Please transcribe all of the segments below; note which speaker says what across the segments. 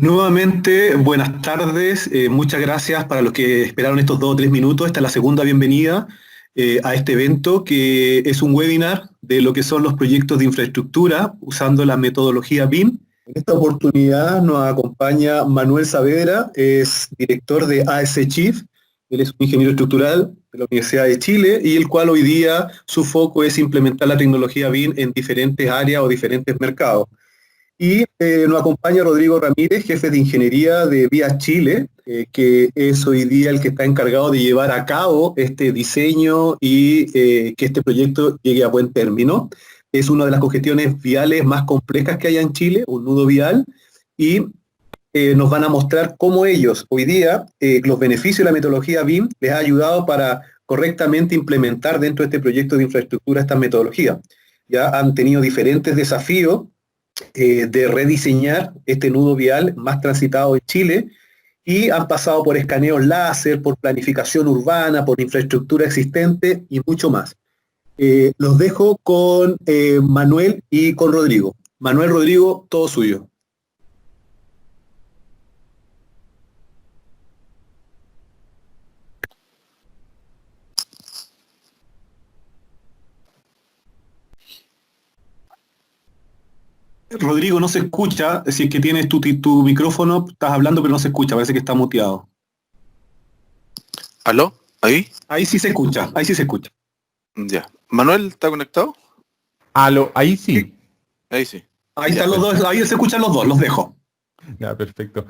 Speaker 1: Nuevamente, buenas tardes. Muchas gracias para los que esperaron estos 2 o 3 minutos. Esta es la segunda bienvenida a este evento, que es un webinar de lo que son los proyectos de infraestructura usando la metodología BIM. En esta oportunidad nos acompaña Manuel Saavedra, es director de AS Chief. Él es un ingeniero estructural de la Universidad de Chile y el cual hoy día su foco es implementar la tecnología BIM en diferentes áreas o diferentes mercados. Y nos acompaña Rodrigo Ramírez, jefe de ingeniería de Vía Chile, que es hoy día el que está encargado de llevar a cabo este diseño y que este proyecto llegue a buen término. Es una de las congestiones viales más complejas que hay en Chile, un nudo vial, y nos van a mostrar cómo ellos hoy día, los beneficios de la metodología BIM les ha ayudado para correctamente implementar dentro de este proyecto de infraestructura esta metodología. Ya han tenido diferentes desafíos de rediseñar este nudo vial más transitado en Chile y han pasado por escaneos láser, por planificación urbana, por infraestructura existente y mucho más. Los dejo con Manuel y con Rodrigo. Manuel, Rodrigo, todo suyo. Rodrigo, no se escucha. Si es que tienes tu micrófono, estás hablando, pero no se escucha. Parece que está muteado.
Speaker 2: ¿Aló? ¿Ahí?
Speaker 1: Ahí sí se escucha, ahí sí se escucha.
Speaker 2: Ya. ¿Manuel está conectado?
Speaker 3: Aló, ahí sí.
Speaker 2: Ahí sí.
Speaker 1: Ahí
Speaker 2: Ya,
Speaker 1: están los dos, ahí se escuchan los dos, los dejo.
Speaker 3: Ya, perfecto.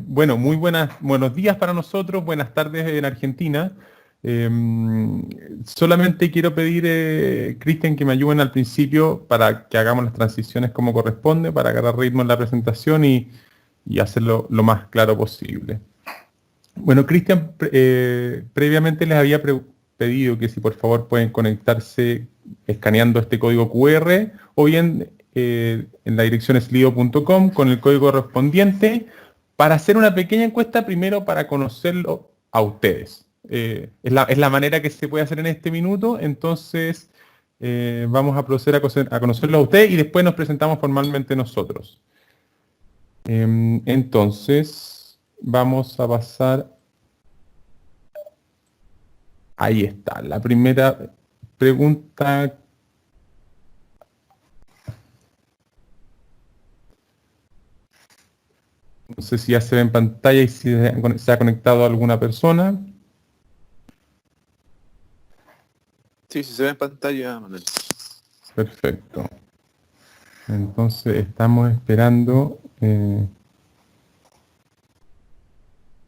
Speaker 3: Bueno, buenos días para nosotros, buenas tardes en Argentina. Solamente quiero pedir, Cristian, que me ayuden al principio para que hagamos las transiciones como corresponde, para agarrar ritmo en la presentación y hacerlo lo más claro posible. Bueno, Cristian, previamente les había pedido que si por favor pueden conectarse escaneando este código QR o bien en la dirección slido.com con el código correspondiente para hacer una pequeña encuesta primero para conocerlo a ustedes. Es la manera que se puede hacer en este minuto, entonces vamos a proceder a conocerlo a ustedes y después nos presentamos formalmente nosotros. Entonces, vamos a pasar. Ahí está, la primera pregunta. No sé si ya se ve en pantalla y si se ha conectado alguna persona.
Speaker 2: Sí, se ve en pantalla, Manuel.
Speaker 3: Perfecto. Entonces estamos esperando.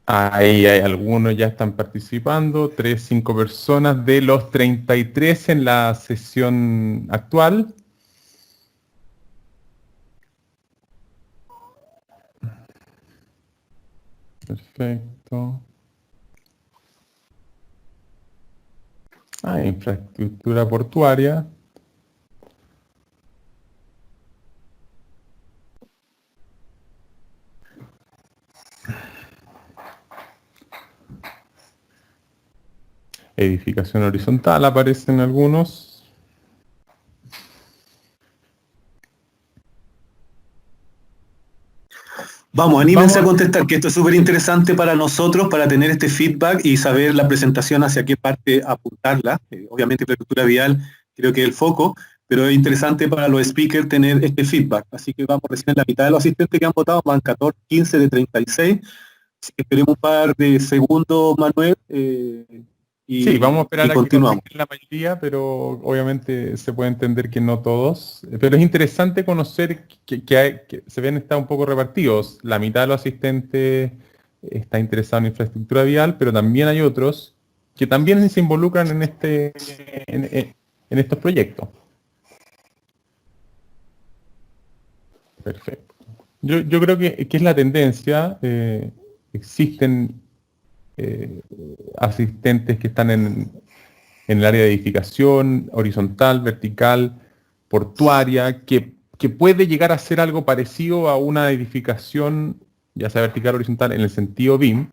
Speaker 3: Ahí hay algunos ya están participando. 5 personas de los 33 en la sesión actual. Perfecto. Infraestructura portuaria. Edificación horizontal, aparecen algunos.
Speaker 1: Vamos, anímense a contestar, que esto es súper interesante para nosotros, para tener este feedback y saber la presentación hacia qué parte apuntarla. Obviamente, infraestructura vial creo que es el foco, pero es interesante para los speakers tener este feedback. Así que vamos recién en la mitad de los asistentes que han votado, van 14, 15 de 36. Así que esperemos un par de segundos, Manuel,
Speaker 3: Sí, vamos a esperar a que
Speaker 1: continuamos.
Speaker 3: la mayoría, pero obviamente se puede entender que no todos. Pero es interesante conocer que se ven está un poco repartidos. La mitad de los asistentes está interesado en infraestructura vial, pero también hay otros que también se involucran en estos proyectos. Perfecto. Yo creo que es la tendencia. Existen asistentes que están en el área de edificación, horizontal, vertical, portuaria, que puede llegar a ser algo parecido a una edificación, ya sea vertical o horizontal, en el sentido BIM,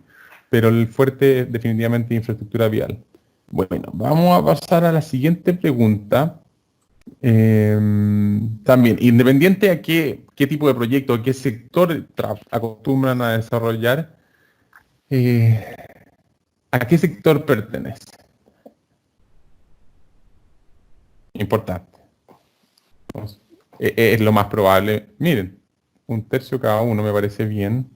Speaker 3: pero el fuerte es definitivamente infraestructura vial. Bueno, vamos a pasar a la siguiente pregunta. También, independiente a qué tipo de proyecto, a qué sector acostumbran a desarrollar, ¿a qué sector pertenece? Importante. Entonces, es lo más probable. Miren, 1/3 cada uno me parece bien.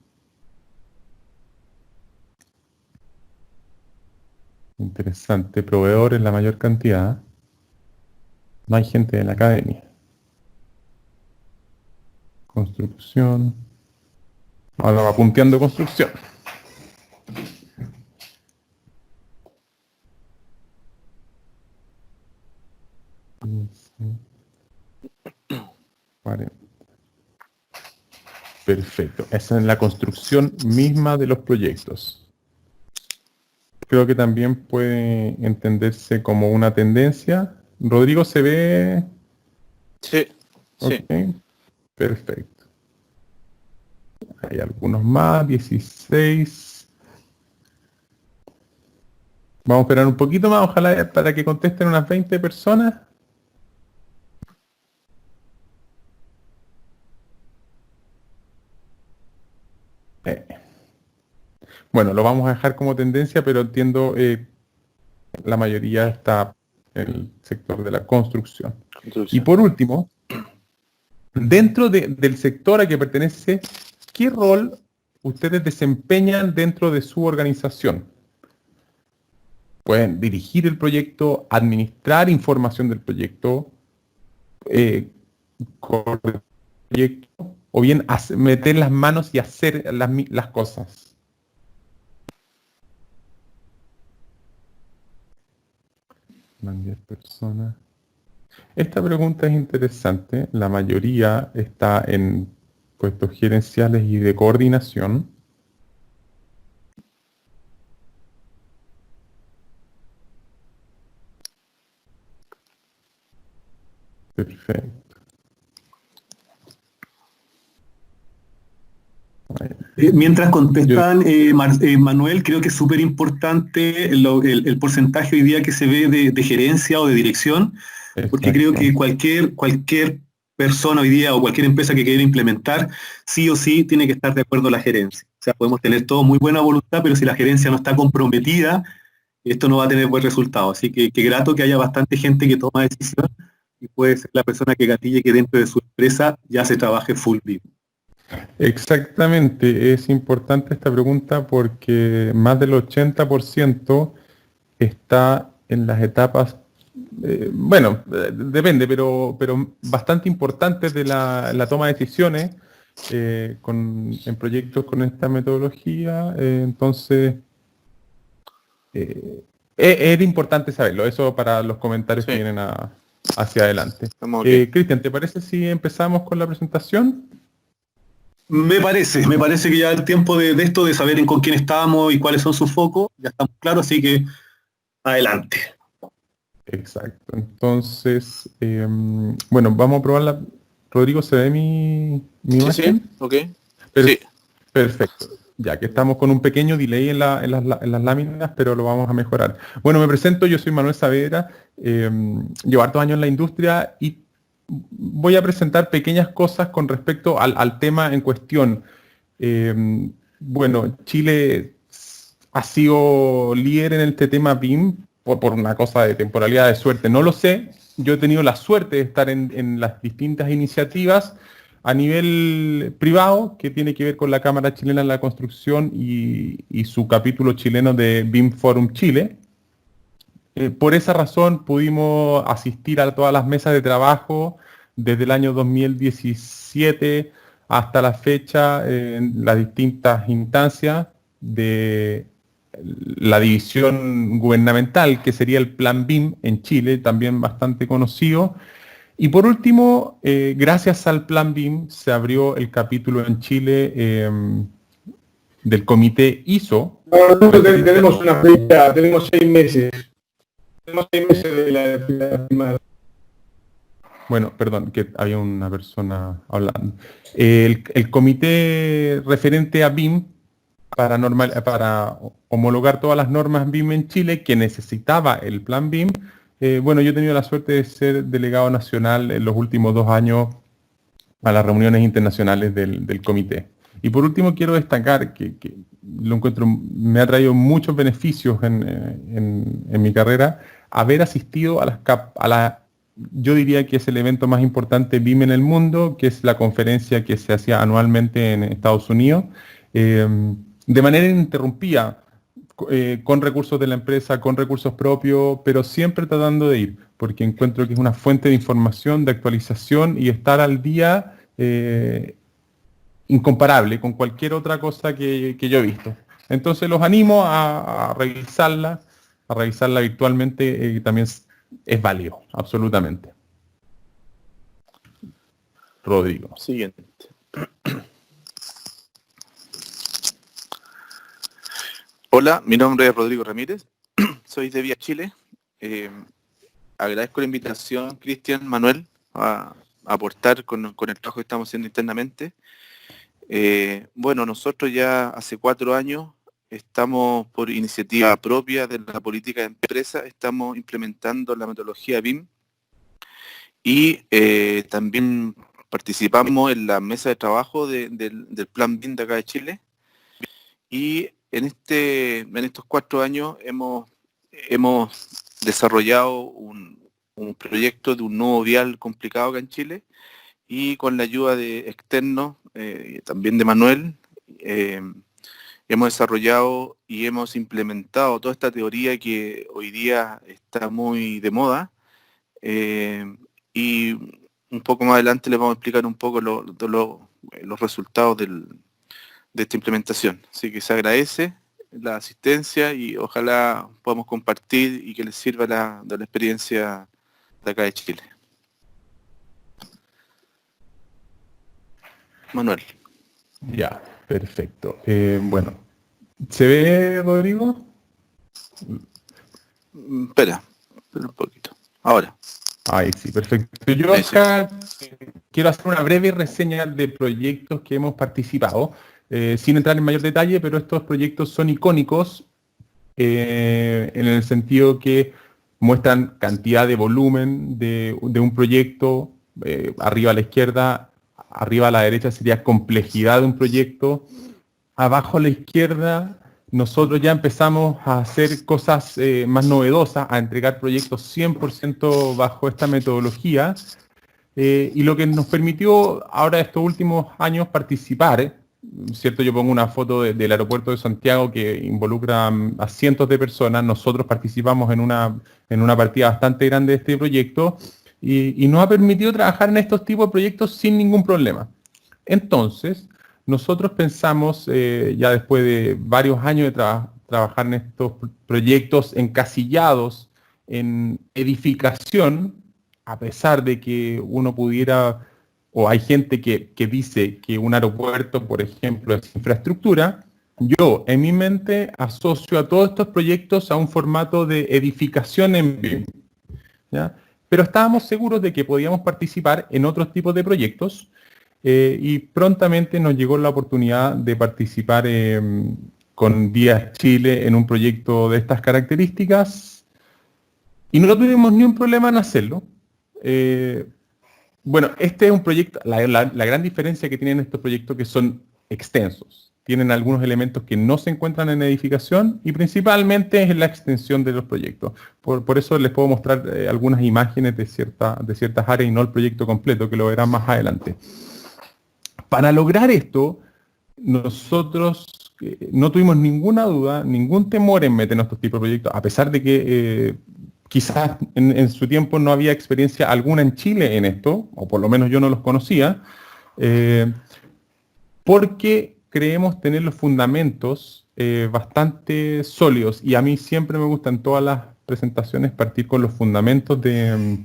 Speaker 3: Interesante. Proveedores, la mayor cantidad. No hay gente de la academia. Construcción. Ahora va punteando construcción. Perfecto. Esa es la construcción misma de los proyectos. Creo que también puede entenderse como una tendencia. Rodrigo, ¿se ve?
Speaker 2: Sí, sí.
Speaker 3: Ok. Perfecto. Hay algunos más, 16. Vamos a esperar un poquito más, ojalá para que contesten unas 20 personas. Bueno, lo vamos a dejar como tendencia, pero entiendo la mayoría está en el sector de la construcción. Y por último, dentro del sector a que pertenece, ¿qué rol ustedes desempeñan dentro de su organización? Pueden dirigir el proyecto, administrar información del proyecto, coordinar el proyecto, o bien meter las manos y hacer las cosas. Van 10 personas. Esta pregunta es interesante. La mayoría está en puestos gerenciales y de coordinación. Perfecto.
Speaker 1: Mientras contestan, Manuel, creo que es súper importante el porcentaje hoy día que se ve de gerencia o de dirección, porque creo que cualquier persona hoy día o cualquier empresa que quiera implementar, sí o sí tiene que estar de acuerdo a la gerencia. O sea, podemos tener todo muy buena voluntad, pero si la gerencia no está comprometida, esto no va a tener buen resultado. Así que qué grato que haya bastante gente que toma decisión y puede ser la persona que gatille que dentro de su empresa ya se trabaje full BIM.
Speaker 3: Exactamente, es importante esta pregunta porque más del 80% está en las etapas, depende, pero bastante importantes de la toma de decisiones en proyectos con esta metodología. Entonces, es importante saberlo, eso para los comentarios que vienen hacia adelante. Cristian, ¿te parece si empezamos con la presentación?
Speaker 1: Me parece que ya el tiempo de esto, de saber con quién estamos y cuáles son sus focos, ya estamos claros, así que adelante.
Speaker 3: Exacto. Entonces, vamos a probarla. Rodrigo, ¿se ve mi imagen?
Speaker 2: Sí, ok.
Speaker 3: Sí. Perfecto. Ya que estamos con un pequeño delay en las láminas, pero lo vamos a mejorar. Bueno, me presento, yo soy Manuel Saavedra, llevo hartos años en la industria y voy a presentar pequeñas cosas con respecto al tema en cuestión. Chile ha sido líder en este tema BIM por una cosa de temporalidad de suerte, no lo sé. Yo he tenido la suerte de estar en las distintas iniciativas a nivel privado, que tiene que ver con la Cámara Chilena de la Construcción y su capítulo chileno de BIM Forum Chile. Por esa razón pudimos asistir a todas las mesas de trabajo desde el año 2017 hasta la fecha en las distintas instancias de la división gubernamental, que sería el Plan BIM en Chile, también bastante conocido. Y por último, gracias al Plan BIM se abrió el capítulo en Chile del comité ISO.
Speaker 4: Tenemos una fecha, tenemos 6 meses. Tenemos 6 meses de la firma.
Speaker 3: Bueno, perdón, que había una persona hablando. El comité referente a BIM para homologar todas las normas BIM en Chile, que necesitaba el Plan BIM. Yo he tenido la suerte de ser delegado nacional en los últimos 2 años a las reuniones internacionales del comité. Y por último quiero destacar que lo encuentro, me ha traído muchos beneficios en mi carrera haber asistido yo diría que es el evento más importante BIM en el mundo, que es la conferencia que se hacía anualmente en Estados Unidos, de manera ininterrumpida, con recursos de la empresa, con recursos propios, pero siempre tratando de ir, porque encuentro que es una fuente de información, de actualización y estar al día incomparable con cualquier otra cosa que yo he visto. Entonces los animo a revisarla virtualmente, también es válido, absolutamente. Rodrigo.
Speaker 2: Siguiente. Hola, mi nombre es Rodrigo Ramírez, soy de Vía Chile. Agradezco la invitación, Cristian, Manuel, a aportar con el trabajo que estamos haciendo internamente. Bueno, nosotros ya hace 4 años estamos, por iniciativa propia de la política de empresa, estamos implementando la metodología BIM y también participamos en la mesa de trabajo del plan BIM de acá de Chile. Y en estos 4 años hemos desarrollado un proyecto de un nuevo vial complicado acá en Chile, y con la ayuda de externos, también de Manuel, hemos desarrollado y hemos implementado toda esta teoría que hoy día está muy de moda, y un poco más adelante les vamos a explicar un poco los resultados de esta implementación. Así que se agradece la asistencia y ojalá podamos compartir y que les sirva de la experiencia de acá de Chile. Manuel.
Speaker 3: Ya, perfecto. Bueno, ¿se ve, Rodrigo?
Speaker 2: Espera un poquito. Ahora.
Speaker 3: Ahí sí, perfecto. Yo acá quiero hacer una breve reseña de proyectos que hemos participado, sin entrar en mayor detalle, pero estos proyectos son icónicos en el sentido que muestran cantidad de volumen de un proyecto. Arriba a la izquierda, arriba a la derecha sería complejidad de un proyecto. Abajo a la izquierda nosotros ya empezamos a hacer cosas más novedosas, a entregar proyectos 100% bajo esta metodología, y lo que nos permitió ahora estos últimos años participar, ¿cierto? Yo pongo una foto del aeropuerto de Santiago que involucra a cientos de personas. Nosotros participamos en una partida bastante grande de este proyecto y nos ha permitido trabajar en estos tipos de proyectos sin ningún problema. Entonces, nosotros pensamos, ya después de varios años de trabajar en estos proyectos encasillados en edificación, a pesar de que uno pudiera, o hay gente que dice que un aeropuerto, por ejemplo, es infraestructura, yo en mi mente asocio a todos estos proyectos a un formato de edificación en BIM, ¿ya? Pero estábamos seguros de que podíamos participar en otros tipos de proyectos, y prontamente nos llegó la oportunidad de participar con Vía Chile en un proyecto de estas características y no tuvimos ni un problema en hacerlo. Bueno, este es un proyecto, la gran diferencia que tienen estos proyectos que son extensos. Tienen algunos elementos que no se encuentran en edificación y principalmente es la extensión de los proyectos. Por eso les puedo mostrar algunas imágenes de ciertas áreas y no el proyecto completo, que lo verán más adelante. Para lograr esto, nosotros no tuvimos ninguna duda, ningún temor en meternos estos tipos de proyectos, a pesar de que quizás en su tiempo no había experiencia alguna en Chile en esto, o por lo menos yo no los conocía, porque creemos tener los fundamentos bastante sólidos, y a mí siempre me gusta en todas las presentaciones partir con los fundamentos de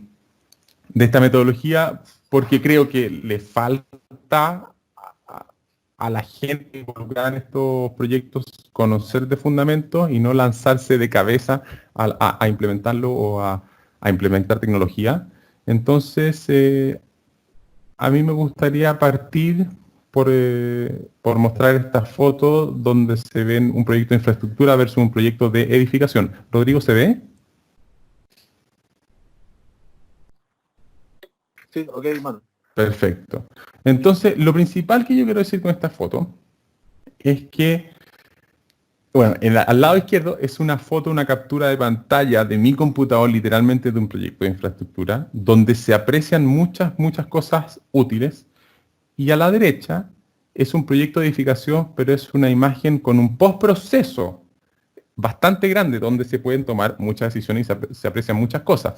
Speaker 3: esta metodología, porque creo que le falta a la gente involucrada en estos proyectos conocer de fundamentos y no lanzarse de cabeza a implementarlo o a implementar tecnología. Entonces, a mí me gustaría partir por mostrar esta foto donde se ven un proyecto de infraestructura versus un proyecto de edificación. Rodrigo, ¿se ve?
Speaker 2: Sí, ok, Manuel.
Speaker 3: Perfecto. Entonces, lo principal que yo quiero decir con esta foto es que, bueno, al lado izquierdo es una foto, una captura de pantalla de mi computador, literalmente de un proyecto de infraestructura, donde se aprecian muchas cosas útiles. Y a la derecha es un proyecto de edificación, pero es una imagen con un postproceso bastante grande, donde se pueden tomar muchas decisiones y se aprecian muchas cosas.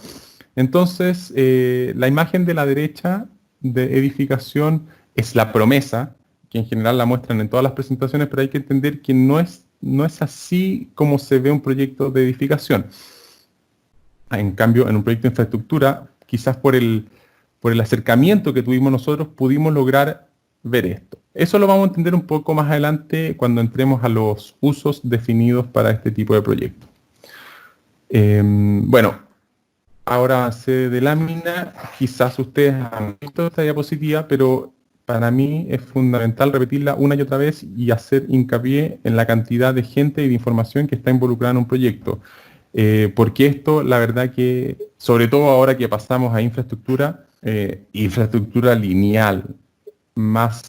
Speaker 3: Entonces, la imagen de la derecha de edificación es la promesa, que en general la muestran en todas las presentaciones, pero hay que entender que no es así como se ve un proyecto de edificación. En cambio, en un proyecto de infraestructura, quizás por el acercamiento que tuvimos nosotros, pudimos lograr ver esto. Eso lo vamos a entender un poco más adelante cuando entremos a los usos definidos para este tipo de proyectos. Bueno, ahora avancé de lámina. Quizás ustedes han visto esta diapositiva, pero para mí es fundamental repetirla una y otra vez y hacer hincapié en la cantidad de gente y de información que está involucrada en un proyecto. Porque esto, la verdad que, sobre todo ahora que pasamos a infraestructura lineal, más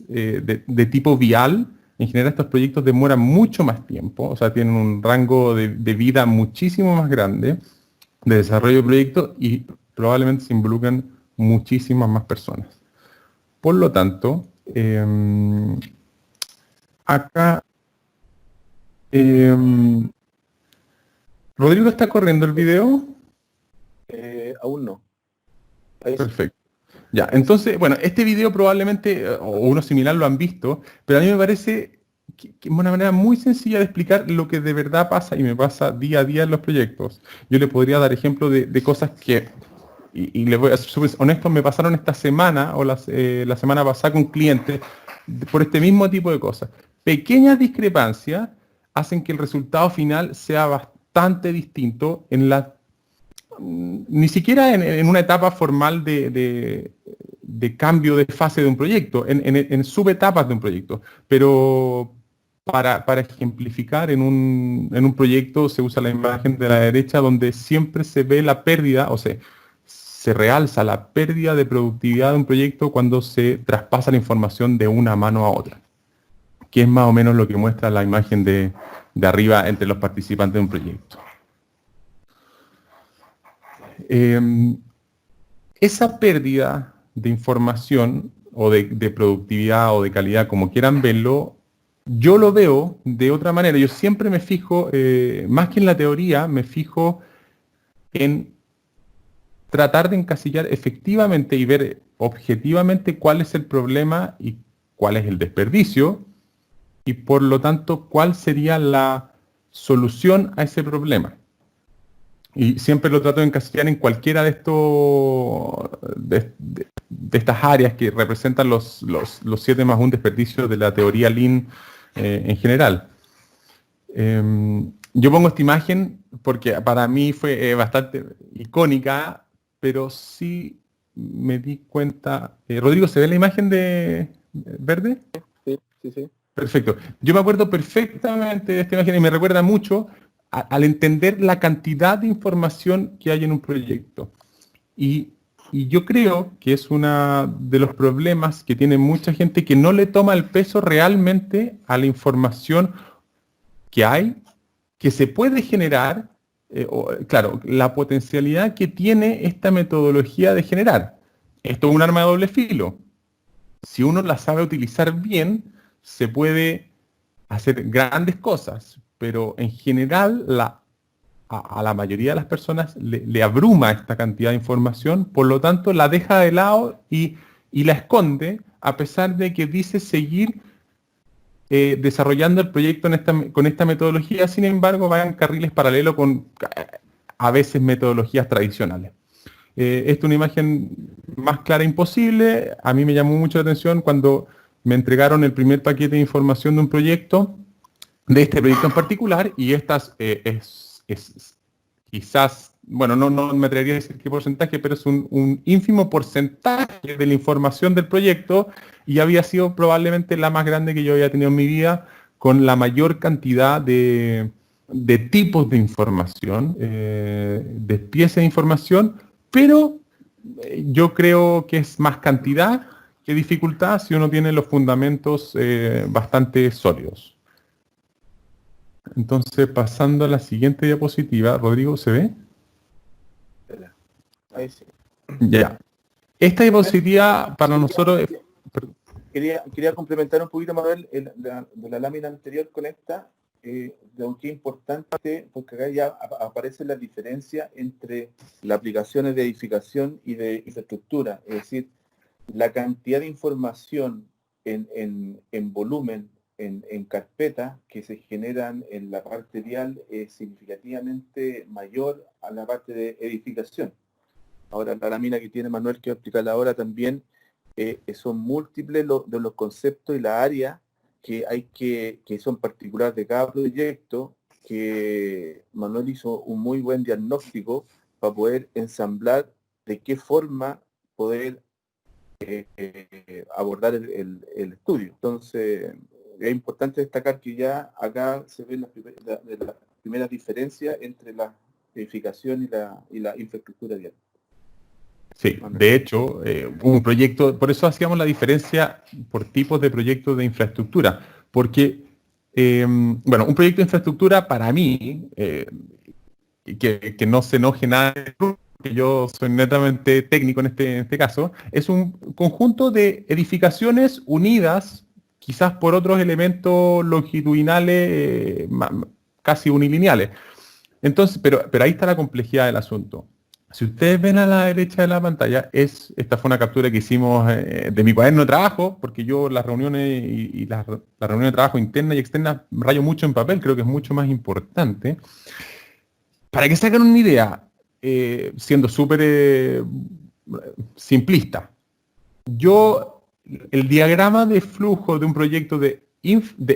Speaker 3: de tipo vial, en general estos proyectos demoran mucho más tiempo, o sea, tienen un rango de vida muchísimo más grande de desarrollo de proyectos y probablemente se involucran muchísimas más personas. Por lo tanto, acá... ¿Rodrigo está corriendo el video?
Speaker 2: Aún no.
Speaker 3: Perfecto. Ya, entonces, bueno, este video probablemente, o uno similar lo han visto, pero a mí me parece que es una manera muy sencilla de explicar lo que de verdad pasa y me pasa día a día en los proyectos. Yo le podría dar ejemplo de cosas que, y le voy a ser súper honesto, me pasaron esta semana o la semana pasada con clientes por este mismo tipo de cosas. Pequeñas discrepancias hacen que el resultado final sea bastante distinto ni siquiera en una etapa formal de cambio de fase de un proyecto, en subetapas de un proyecto. Pero para ejemplificar, en un proyecto se usa la imagen de la derecha donde siempre se ve la pérdida, o sea, se realza la pérdida de productividad de un proyecto cuando se traspasa la información de una mano a otra, que es más o menos lo que muestra la imagen de arriba entre los participantes de un proyecto. Esa pérdida de información o de productividad o de calidad, como quieran verlo, yo lo veo de otra manera. Yo siempre me fijo, más que en la teoría, me fijo en tratar de encasillar efectivamente y ver objetivamente cuál es el problema y cuál es el desperdicio y por lo tanto cuál sería la solución a ese problema. Y siempre lo trato de encasillar en cualquiera de estas áreas que representan los 7 más 1 desperdicios de la teoría Lean en general. Yo pongo esta imagen porque para mí fue bastante icónica, pero sí me di cuenta... Rodrigo, ¿se ve la imagen de verde?
Speaker 2: Sí.
Speaker 3: Perfecto. Yo me acuerdo perfectamente de esta imagen y me recuerda mucho al entender la cantidad de información que hay en un proyecto. Y yo creo que es uno de los problemas que tiene mucha gente que no le toma el peso realmente a la información que hay, que se puede generar, claro, la potencialidad que tiene esta metodología de generar. Esto es un arma de doble filo. Si uno la sabe utilizar bien, se puede hacer grandes cosas, pero en general a la mayoría de las personas le abruma esta cantidad de información, por lo tanto la deja de lado y la esconde, a pesar de que dice seguir desarrollando el proyecto con esta metodología. Sin embargo, va en carriles paralelos con a veces metodologías tradicionales. Esta es una imagen más clara imposible. A mí me llamó mucho la atención cuando me entregaron el primer paquete de información de un proyecto, de este proyecto en particular, y estas es quizás, bueno, no me atrevería a decir qué porcentaje, pero es un ínfimo porcentaje de la información del proyecto y había sido probablemente la más grande que yo había tenido en mi vida, con la mayor cantidad de tipos de información, de piezas de información, pero Yo creo que es más cantidad que dificultad si uno tiene los fundamentos bastante sólidos. Entonces, pasando a la siguiente diapositiva, Rodrigo, ¿se ve?
Speaker 2: Ahí sí.
Speaker 3: Ya. Esta diapositiva para nosotros...
Speaker 2: Quería complementar un poquito, Manuel, de la lámina anterior con esta, de aunque es importante, porque acá ya aparece la diferencia entre las aplicaciones de edificación y de infraestructura, es decir, la cantidad de información en volumen, en carpeta que se generan en la parte vial es significativamente mayor a la parte de edificación. Ahora, la lámina que tiene Manuel, que voy a explicarla ahora también, son múltiples de los conceptos y la área que son particulares de cada proyecto, que Manuel hizo un muy buen diagnóstico para poder ensamblar de qué forma poder abordar el estudio. Entonces, es importante destacar que ya acá se ven las primeras diferencias entre la edificación y la infraestructura vial.
Speaker 3: Sí, de hecho, un proyecto, por eso hacíamos la diferencia por tipos de proyectos de infraestructura, porque, bueno, un proyecto de infraestructura para mí, que no se enoje nada, que yo soy netamente técnico en este caso, es un conjunto de edificaciones unidas, quizás por otros elementos longitudinales casi unilineales. Entonces, pero ahí está la complejidad del asunto. Si ustedes ven a la derecha de la pantalla, esta fue una captura que hicimos de mi cuaderno de trabajo, porque yo las reuniones y las reuniones de trabajo internas y externas rayo mucho en papel, creo que es mucho más importante. Para que se hagan una idea, siendo súper simplista, el diagrama de flujo de un proyecto de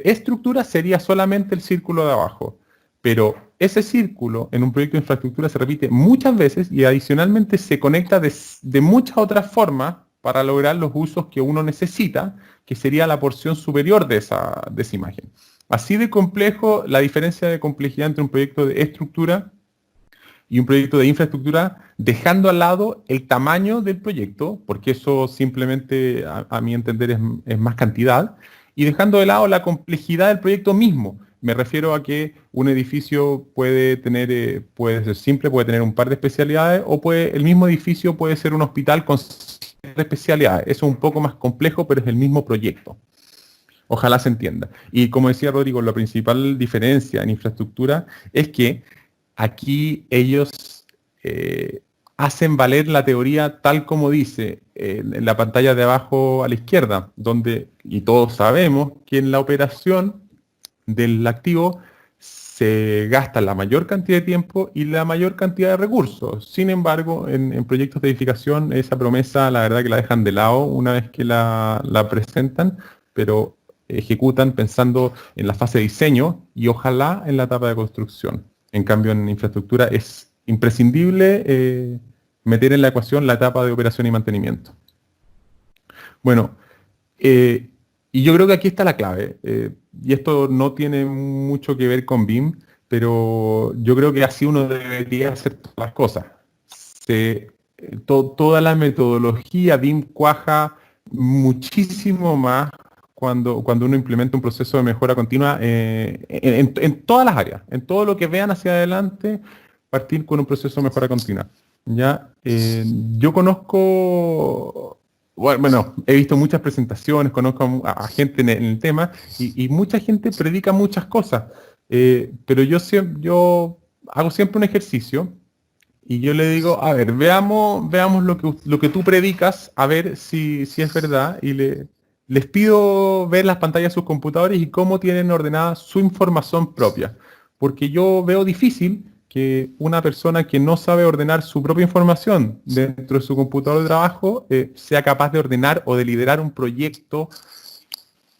Speaker 3: estructura sería solamente el círculo de abajo, pero ese círculo en un proyecto de infraestructura se repite muchas veces y adicionalmente se conecta de muchas otras formas para lograr los usos que uno necesita, que sería la porción superior de esa imagen. Así de complejo, la diferencia de complejidad entre un proyecto de estructura y un proyecto de infraestructura, dejando al lado el tamaño del proyecto, porque eso simplemente, a mi entender, es más cantidad, y dejando de lado la complejidad del proyecto mismo. Me refiero a que un edificio puede ser simple, puede tener un par de especialidades, o el mismo edificio puede ser un hospital con especialidades. Eso es un poco más complejo, pero es el mismo proyecto. Ojalá se entienda. Y como decía Rodrigo, la principal diferencia en infraestructura es que aquí ellos hacen valer la teoría tal como dice en la pantalla de abajo a la izquierda, donde, y todos sabemos que en la operación del activo se gasta la mayor cantidad de tiempo y la mayor cantidad de recursos. Sin embargo, en proyectos de edificación esa promesa la verdad que la dejan de lado una vez que la presentan, pero ejecutan pensando en la fase de diseño y ojalá en la etapa de construcción. En cambio, en infraestructura es imprescindible meter en la ecuación la etapa de operación y mantenimiento. Bueno, y yo creo que aquí está la clave, y esto no tiene mucho que ver con BIM, pero yo creo que así uno debería hacer todas las cosas. Toda la metodología BIM cuaja muchísimo más cuando uno implementa un proceso de mejora continua en todas las áreas, en todo lo que vean hacia adelante, partir con un proceso de mejora continua. ¿Ya? Yo conozco... Bueno, he visto muchas presentaciones, conozco a gente en el tema y mucha gente predica muchas cosas, pero yo hago siempre un ejercicio y yo le digo, a ver, veamos lo que tú predicas, a ver si es verdad, y les pido ver las pantallas de sus computadores y cómo tienen ordenada su información propia, porque yo veo difícil que una persona que no sabe ordenar su propia información dentro de su computador de trabajo sea capaz de ordenar o de liderar un proyecto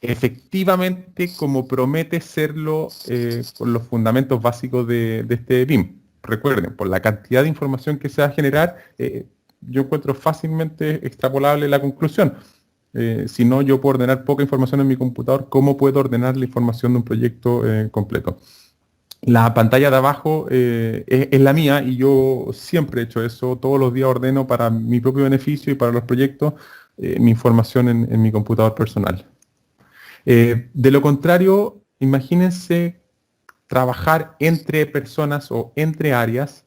Speaker 3: efectivamente como promete serlo con los fundamentos básicos de este BIM. Recuerden, por la cantidad de información que se va a generar, yo encuentro fácilmente extrapolable la conclusión. Si no, yo puedo ordenar poca información en mi computador, ¿cómo puedo ordenar la información de un proyecto completo? La pantalla de abajo es la mía y yo siempre he hecho eso. Todos los días ordeno para mi propio beneficio y para los proyectos mi información en mi computador personal. De lo contrario, imagínense trabajar entre personas o entre áreas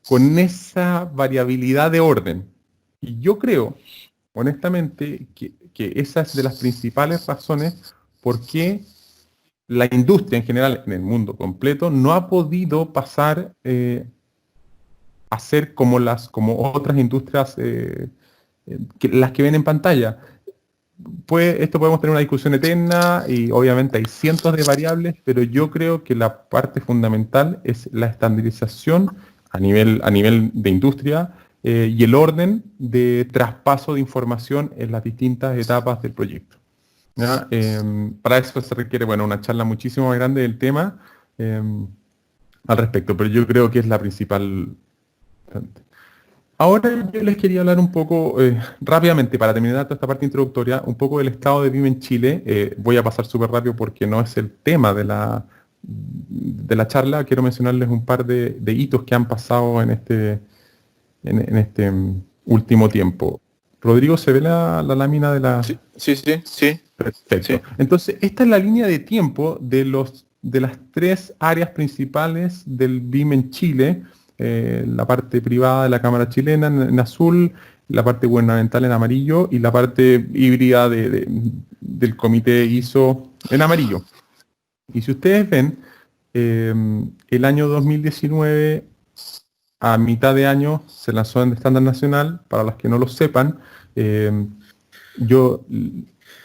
Speaker 3: con esa variabilidad de orden. Y yo creo, honestamente, que esa es de las principales razones por qué la industria en general, en el mundo completo, no ha podido pasar a ser como otras industrias, las que ven en pantalla. Pues esto podemos tener una discusión eterna y obviamente hay cientos de variables, pero yo creo que la parte fundamental es la estandarización a nivel de industria y el orden de traspaso de información en las distintas etapas del proyecto. ¿Ya? Para eso se requiere, bueno, una charla muchísimo más grande del tema al respecto, pero yo creo que es la principal. Ahora yo les quería hablar un poco, rápidamente, para terminar toda esta parte introductoria, un poco del estado de BIM en Chile. Voy a pasar súper rápido porque no es el tema de la charla. Quiero mencionarles un par de hitos que han pasado en este último tiempo. Rodrigo, ¿se ve la lámina de la...?
Speaker 2: Sí, sí, sí, sí.
Speaker 3: Perfecto.
Speaker 2: Sí.
Speaker 3: Entonces, esta es la línea de tiempo de las tres áreas principales del BIM en Chile. La parte privada de la Cámara Chilena en azul, la parte gubernamental en amarillo y la parte híbrida del comité ISO en amarillo. Y si ustedes ven, el año 2019, a mitad de año, se lanzó en estándar nacional. Para los que no lo sepan, yo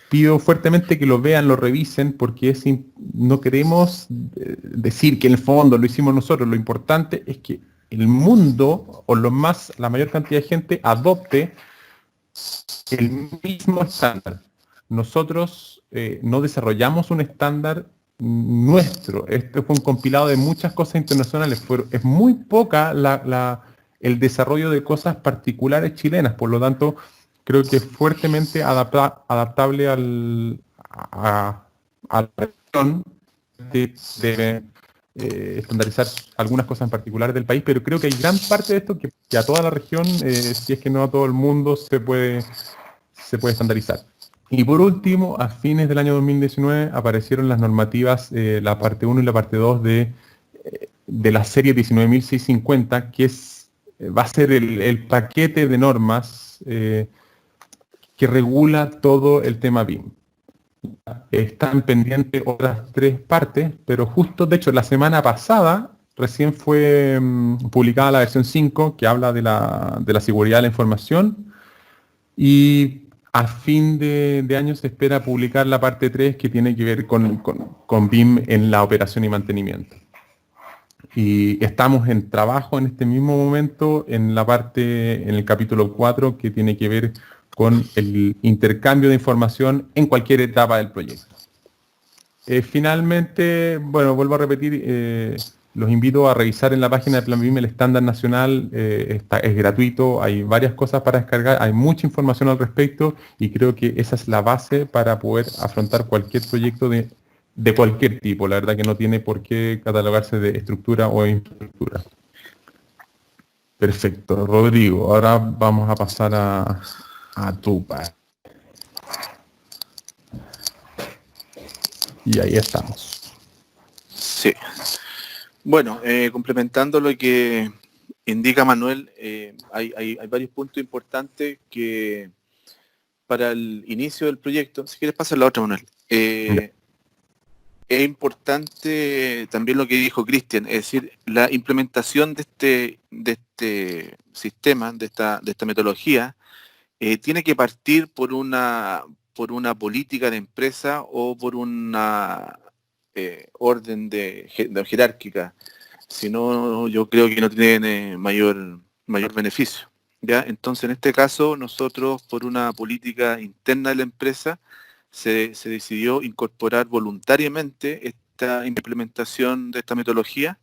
Speaker 3: pido fuertemente que lo vean, lo revisen, porque no queremos decir que en el fondo lo hicimos nosotros. Lo importante es que el mundo, o la mayor cantidad de gente, adopte el mismo estándar. Nosotros no desarrollamos un estándar nuestro. Este fue un compilado de muchas cosas internacionales. Es muy poca el desarrollo de cosas particulares chilenas. Por lo tanto, creo que es fuertemente adaptable a la región. Debe estandarizar algunas cosas en particular del país, pero creo que hay gran parte de esto que a toda la región, si es que no a todo el mundo, se puede estandarizar. Y por último, a fines del año 2019 aparecieron las normativas, la parte 1 y la parte 2 de la serie 19.650, que va a ser el paquete de normas que regula todo el tema BIM. Están pendientes otras tres partes, pero justo, de hecho, la semana pasada recién fue publicada la versión 5, que habla de la seguridad de la información, y a fin de año se espera publicar la parte 3, que tiene que ver con BIM en la operación y mantenimiento. Y estamos en trabajo en este mismo momento en el capítulo 4, que tiene que ver con el intercambio de información en cualquier etapa del proyecto. Finalmente, bueno, vuelvo a repetir, los invito a revisar en la página de Plan BIM el estándar nacional. Es gratuito, hay varias cosas para descargar, hay mucha información al respecto y creo que esa es la base para poder afrontar cualquier proyecto de cualquier tipo. La verdad que no tiene por qué catalogarse de estructura o infraestructura. Perfecto, Rodrigo. Ahora vamos a pasar a tu parte. Y ahí estamos.
Speaker 2: Sí. Bueno, complementando lo que indica Manuel, hay varios puntos importantes que para el inicio del proyecto, si quieres pasar la otra, Manuel, es importante también lo que dijo Cristian, es decir, la implementación de este sistema, de esta metodología, tiene que partir por una política de empresa o por una orden de jerárquica. Si no, yo creo que no tiene mayor beneficio. ¿Ya? Entonces, en este caso, nosotros, por una política interna de la empresa, se decidió incorporar voluntariamente esta implementación de esta metodología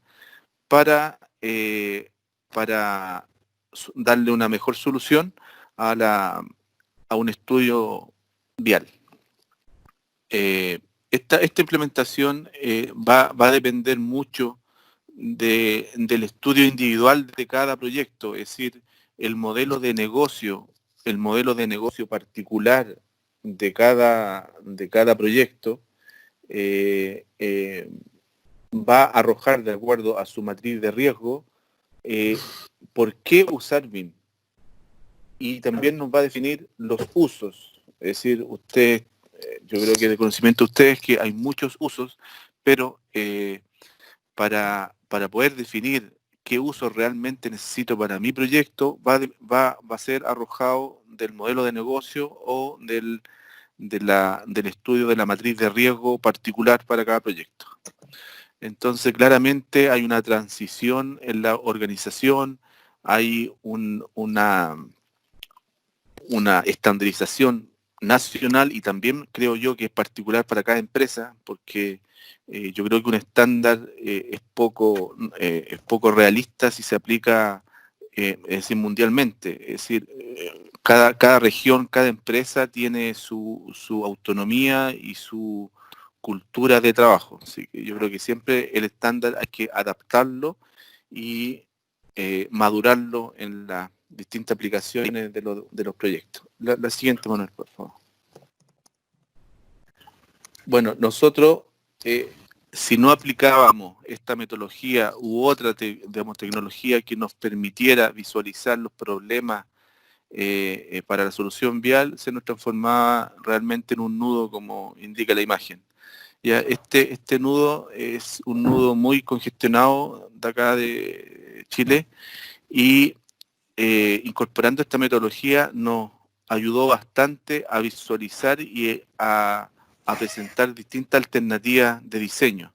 Speaker 2: para darle una mejor solución a un estudio vial. Esta implementación va a depender mucho del estudio individual de cada proyecto, es decir, el modelo de negocio particular de cada proyecto va a arrojar, de acuerdo a su matriz de riesgo, por qué usar BIM. Y también nos va a definir los usos. Es decir, ustedes, yo creo que de conocimiento de ustedes que hay muchos usos, pero para poder definir qué uso realmente necesito para mi proyecto, va a ser arrojado del modelo de negocio o del estudio de la matriz de riesgo particular para cada proyecto. Entonces, claramente hay una transición en la organización, hay una estandarización nacional y también creo yo que es particular para cada empresa, porque yo creo que un estándar es poco realista si se aplica es decir, mundialmente. Es decir, cada región, cada empresa tiene su autonomía y su cultura de trabajo. Así que yo creo que siempre el estándar hay que adaptarlo y madurarlo en las distintas aplicaciones de los proyectos. La siguiente, Manuel, por favor. Bueno, nosotros, si no aplicábamos esta metodología u otra tecnología que nos permitiera visualizar los problemas para la solución vial, se nos transformaba realmente en un nudo, como indica la imagen. Ya, este nudo es un nudo muy congestionado de acá de Chile y incorporando esta metodología nos ayudó bastante a visualizar y a presentar distintas alternativas de diseño.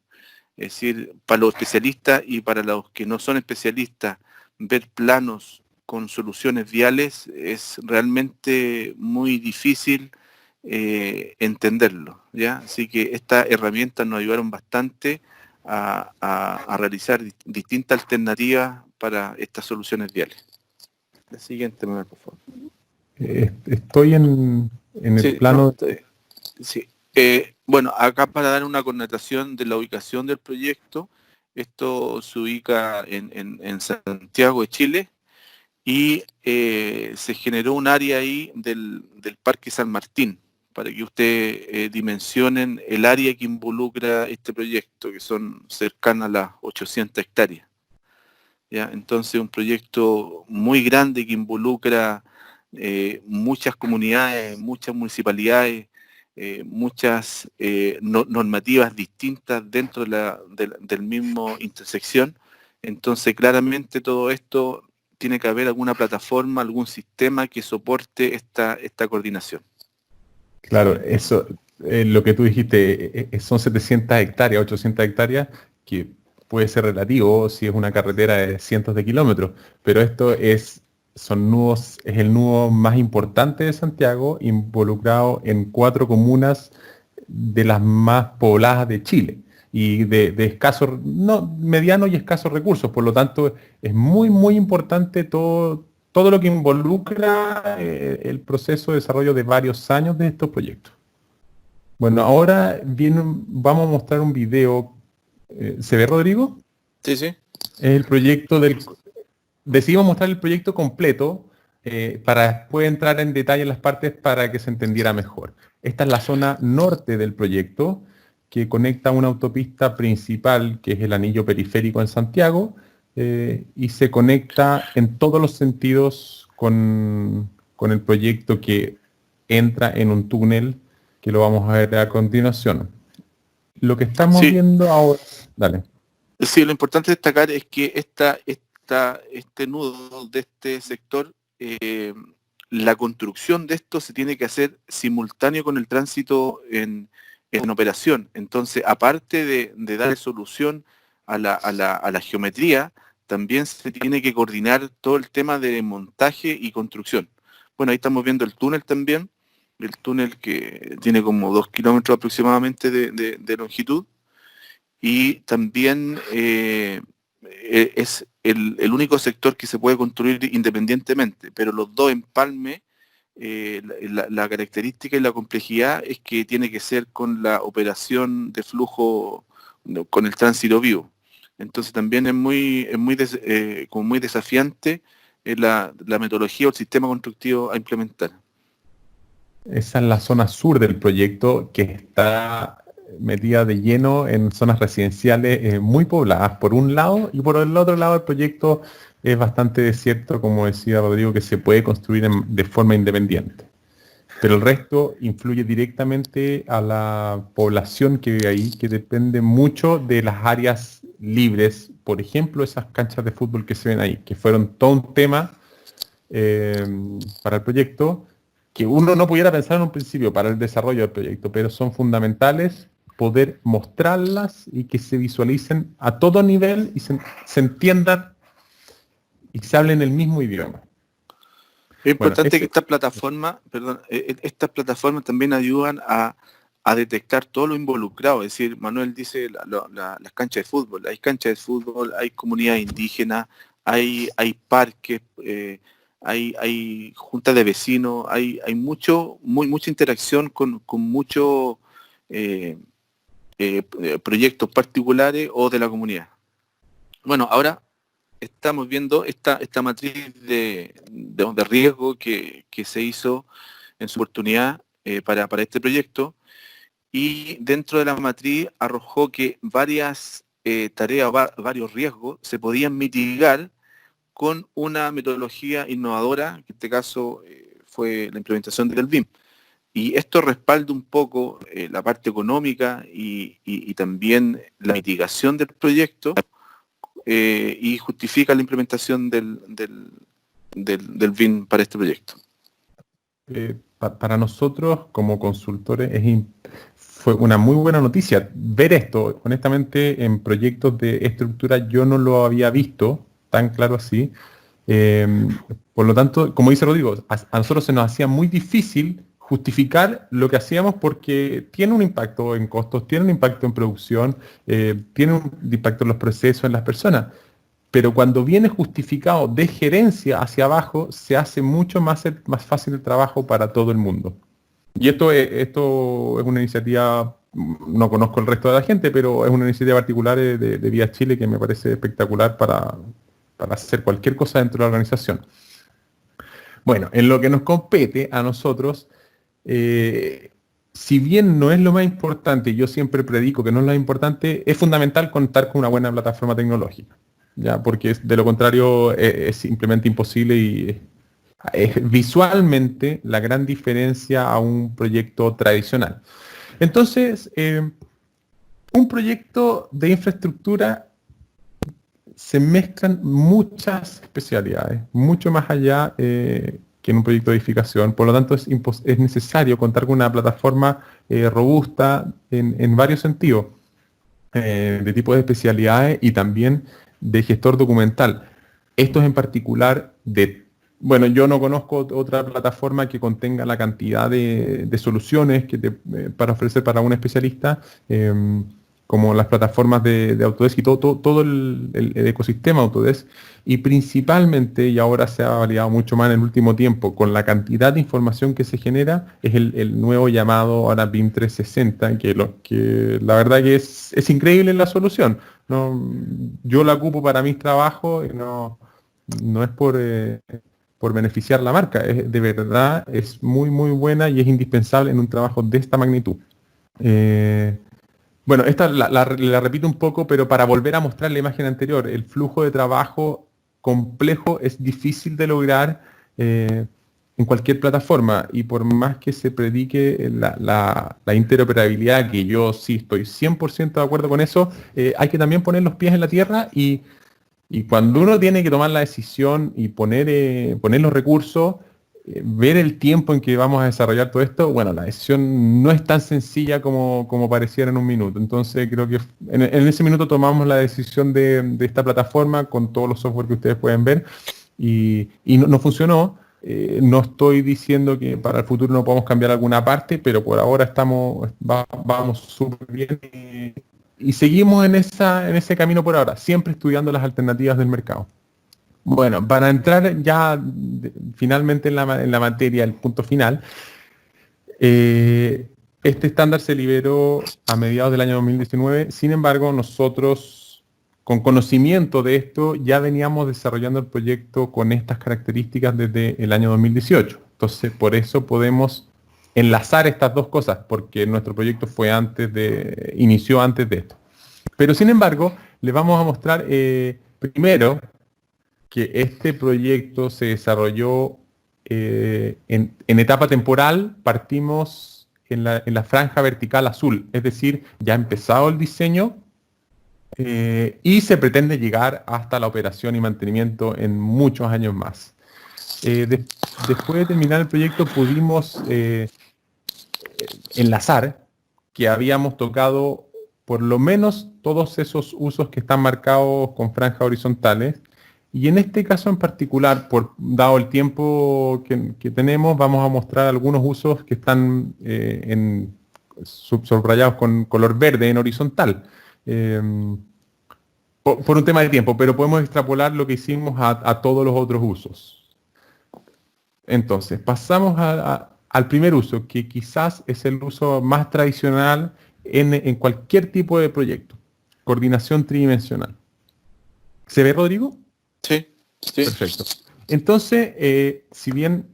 Speaker 2: Es decir, para los especialistas y para los que no son especialistas, ver planos con soluciones viales es realmente muy difícil entenderlo, ¿ya? Así que estas herramientas nos ayudaron bastante a realizar distintas alternativas para estas soluciones viales. La siguiente, por favor.
Speaker 3: Estoy en el plano...
Speaker 2: No, sí. Bueno, acá para dar una connotación de la ubicación del proyecto, esto se ubica en Santiago de Chile y se generó un área ahí del Parque San Martín, para que ustedes dimensionen el área que involucra este proyecto, que son cercanas a las 800 hectáreas. ¿Ya? Entonces, un proyecto muy grande que involucra muchas comunidades, muchas municipalidades, muchas normativas distintas dentro del mismo intersección. Entonces, claramente todo esto tiene que haber alguna plataforma, algún sistema que soporte esta coordinación.
Speaker 3: Claro, eso, lo que tú dijiste, son 700 hectáreas, 800 hectáreas, que puede ser relativo si es una carretera de cientos de kilómetros, pero esto son nudos, es el nudo más importante de Santiago, involucrado en 4 comunas de las más pobladas de Chile y de escasos, no, medianos y escasos recursos. Por lo tanto, es muy, muy importante todo lo que involucra el proceso de desarrollo de varios años de estos proyectos. Bueno, ahora vamos a mostrar un video. ¿Se ve, Rodrigo?
Speaker 2: Sí, sí.
Speaker 3: Es el proyecto decidimos mostrar el proyecto completo para después entrar en detalle en las partes para que se entendiera mejor. Esta es la zona norte del proyecto que conecta una autopista principal, que es el anillo periférico en Santiago, y se conecta en todos los sentidos con el proyecto que entra en un túnel que lo vamos a ver a continuación. Lo que estamos viendo ahora... Dale.
Speaker 2: Sí, lo importante destacar es que este nudo de este sector, la construcción de esto se tiene que hacer simultáneo con el tránsito en operación. Entonces, aparte de dar solución a la geometría, también se tiene que coordinar todo el tema de montaje y construcción. Bueno, ahí estamos viendo el túnel también, el túnel que tiene como 2 kilómetros aproximadamente de longitud, y también es el único sector que se puede construir independientemente, pero los dos empalme, la característica y la complejidad es que tiene que ser con la operación de flujo, con el tránsito vivo. Entonces también es como muy desafiante la metodología o el sistema constructivo a implementar.
Speaker 3: Esa es la zona sur del proyecto, que está metida de lleno en zonas residenciales muy pobladas por un lado, y por el otro lado el proyecto es bastante desierto, como decía Rodrigo, que se puede construir de forma independiente. Pero el resto influye directamente a la población que vive ahí, que depende mucho de las áreas libres. Por ejemplo, esas canchas de fútbol que se ven ahí, que fueron todo un tema para el proyecto, que uno no pudiera pensar en un principio para el desarrollo del proyecto, pero son fundamentales poder mostrarlas y que se visualicen a todo nivel y se entiendan y se hablen el mismo idioma.
Speaker 2: Es importante que estas plataformas también ayudan a detectar todo lo involucrado. Es decir, Manuel dice las canchas de fútbol. Hay canchas de fútbol, hay comunidades indígenas, hay parques, hay juntas de vecinos, hay mucha interacción con muchos proyectos particulares o de la comunidad. Bueno, ahora estamos viendo esta matriz de riesgo que se hizo en su oportunidad para este proyecto, y dentro de la matriz arrojó que varias tareas, varios riesgos se podían mitigar con una metodología innovadora, que en este caso fue la implementación del BIM. Y esto respalda un poco la parte económica y también la mitigación del proyecto, y justifica la implementación del BIM para este proyecto.
Speaker 3: Para nosotros como consultores fue una muy buena noticia ver esto. Honestamente, en proyectos de estructura yo no lo había visto tan claro así. Por lo tanto, como dice Rodrigo, a nosotros se nos hacía muy difícil justificar lo que hacíamos, porque tiene un impacto en costos, tiene un impacto en producción, tiene un impacto en los procesos, en las personas. Pero cuando viene justificado de gerencia hacia abajo, se hace mucho más fácil el trabajo para todo el mundo. Y esto es una iniciativa, no conozco el resto de la gente, pero es una iniciativa particular de Vía Chile que me parece espectacular para hacer cualquier cosa dentro de la organización. Bueno, en lo que nos compete a nosotros, si bien no es lo más importante, yo siempre predico que no es lo más importante, es fundamental contar con una buena plataforma tecnológica, ¿ya? Porque de lo contrario es simplemente imposible, y es visualmente la gran diferencia a un proyecto tradicional. Entonces, un proyecto de infraestructura se mezclan muchas especialidades, mucho más allá que en un proyecto de edificación. Por lo tanto, es necesario contar con una plataforma robusta en varios sentidos, de tipo de especialidades y también de gestor documental. Estos en particular bueno, yo no conozco otra plataforma que contenga la cantidad de soluciones para ofrecer para un especialista, como las plataformas de Autodesk y todo el ecosistema Autodesk, y principalmente, y ahora se ha validado mucho más en el último tiempo, con la cantidad de información que se genera, es el nuevo llamado ahora BIM 360, que la verdad que es increíble la solución. ¿No? Yo la ocupo para mis trabajos, y no es por beneficiar la marca, de verdad es muy muy buena y es indispensable en un trabajo de esta magnitud. Bueno, esta la repito un poco, pero para volver a mostrar la imagen anterior, el flujo de trabajo complejo es difícil de lograr en cualquier plataforma, y por más que se predique la interoperabilidad, que yo sí estoy 100% de acuerdo con eso, hay que también poner los pies en la tierra, y cuando uno tiene que tomar la decisión y poner los recursos, ver el tiempo en que vamos a desarrollar todo esto, bueno, la decisión no es tan sencilla como pareciera en un minuto. Entonces creo que en ese minuto tomamos la decisión de esta plataforma con todos los software que ustedes pueden ver, y no funcionó. No estoy diciendo que para el futuro no podamos cambiar alguna parte, pero por ahora vamos súper bien, y seguimos en ese camino por ahora, siempre estudiando las alternativas del mercado. Bueno, para entrar ya finalmente en la materia, el punto final, este estándar se liberó a mediados del año 2019. Sin embargo, nosotros con conocimiento de esto, ya veníamos desarrollando el proyecto con estas características desde el año 2018. Entonces, por eso podemos enlazar estas dos cosas, porque nuestro proyecto inició antes de esto. Pero sin embargo, les vamos a mostrar primero que este proyecto se desarrolló en etapa temporal. Partimos en la franja vertical azul, es decir, ya ha empezado el diseño y se pretende llegar hasta la operación y mantenimiento en muchos años más. Después de terminar el proyecto pudimos enlazar que habíamos tocado por lo menos todos esos usos que están marcados con franjas horizontales, y en este caso en particular, dado el tiempo que tenemos, vamos a mostrar algunos usos que están subrayados con color verde en horizontal, por un tema de tiempo, pero podemos extrapolar lo que hicimos a todos los otros usos. Entonces, pasamos al primer uso, que quizás es el uso más tradicional en cualquier tipo de proyecto: coordinación tridimensional. ¿Se ve, Rodrigo?
Speaker 2: Sí.
Speaker 3: Perfecto. Entonces, si bien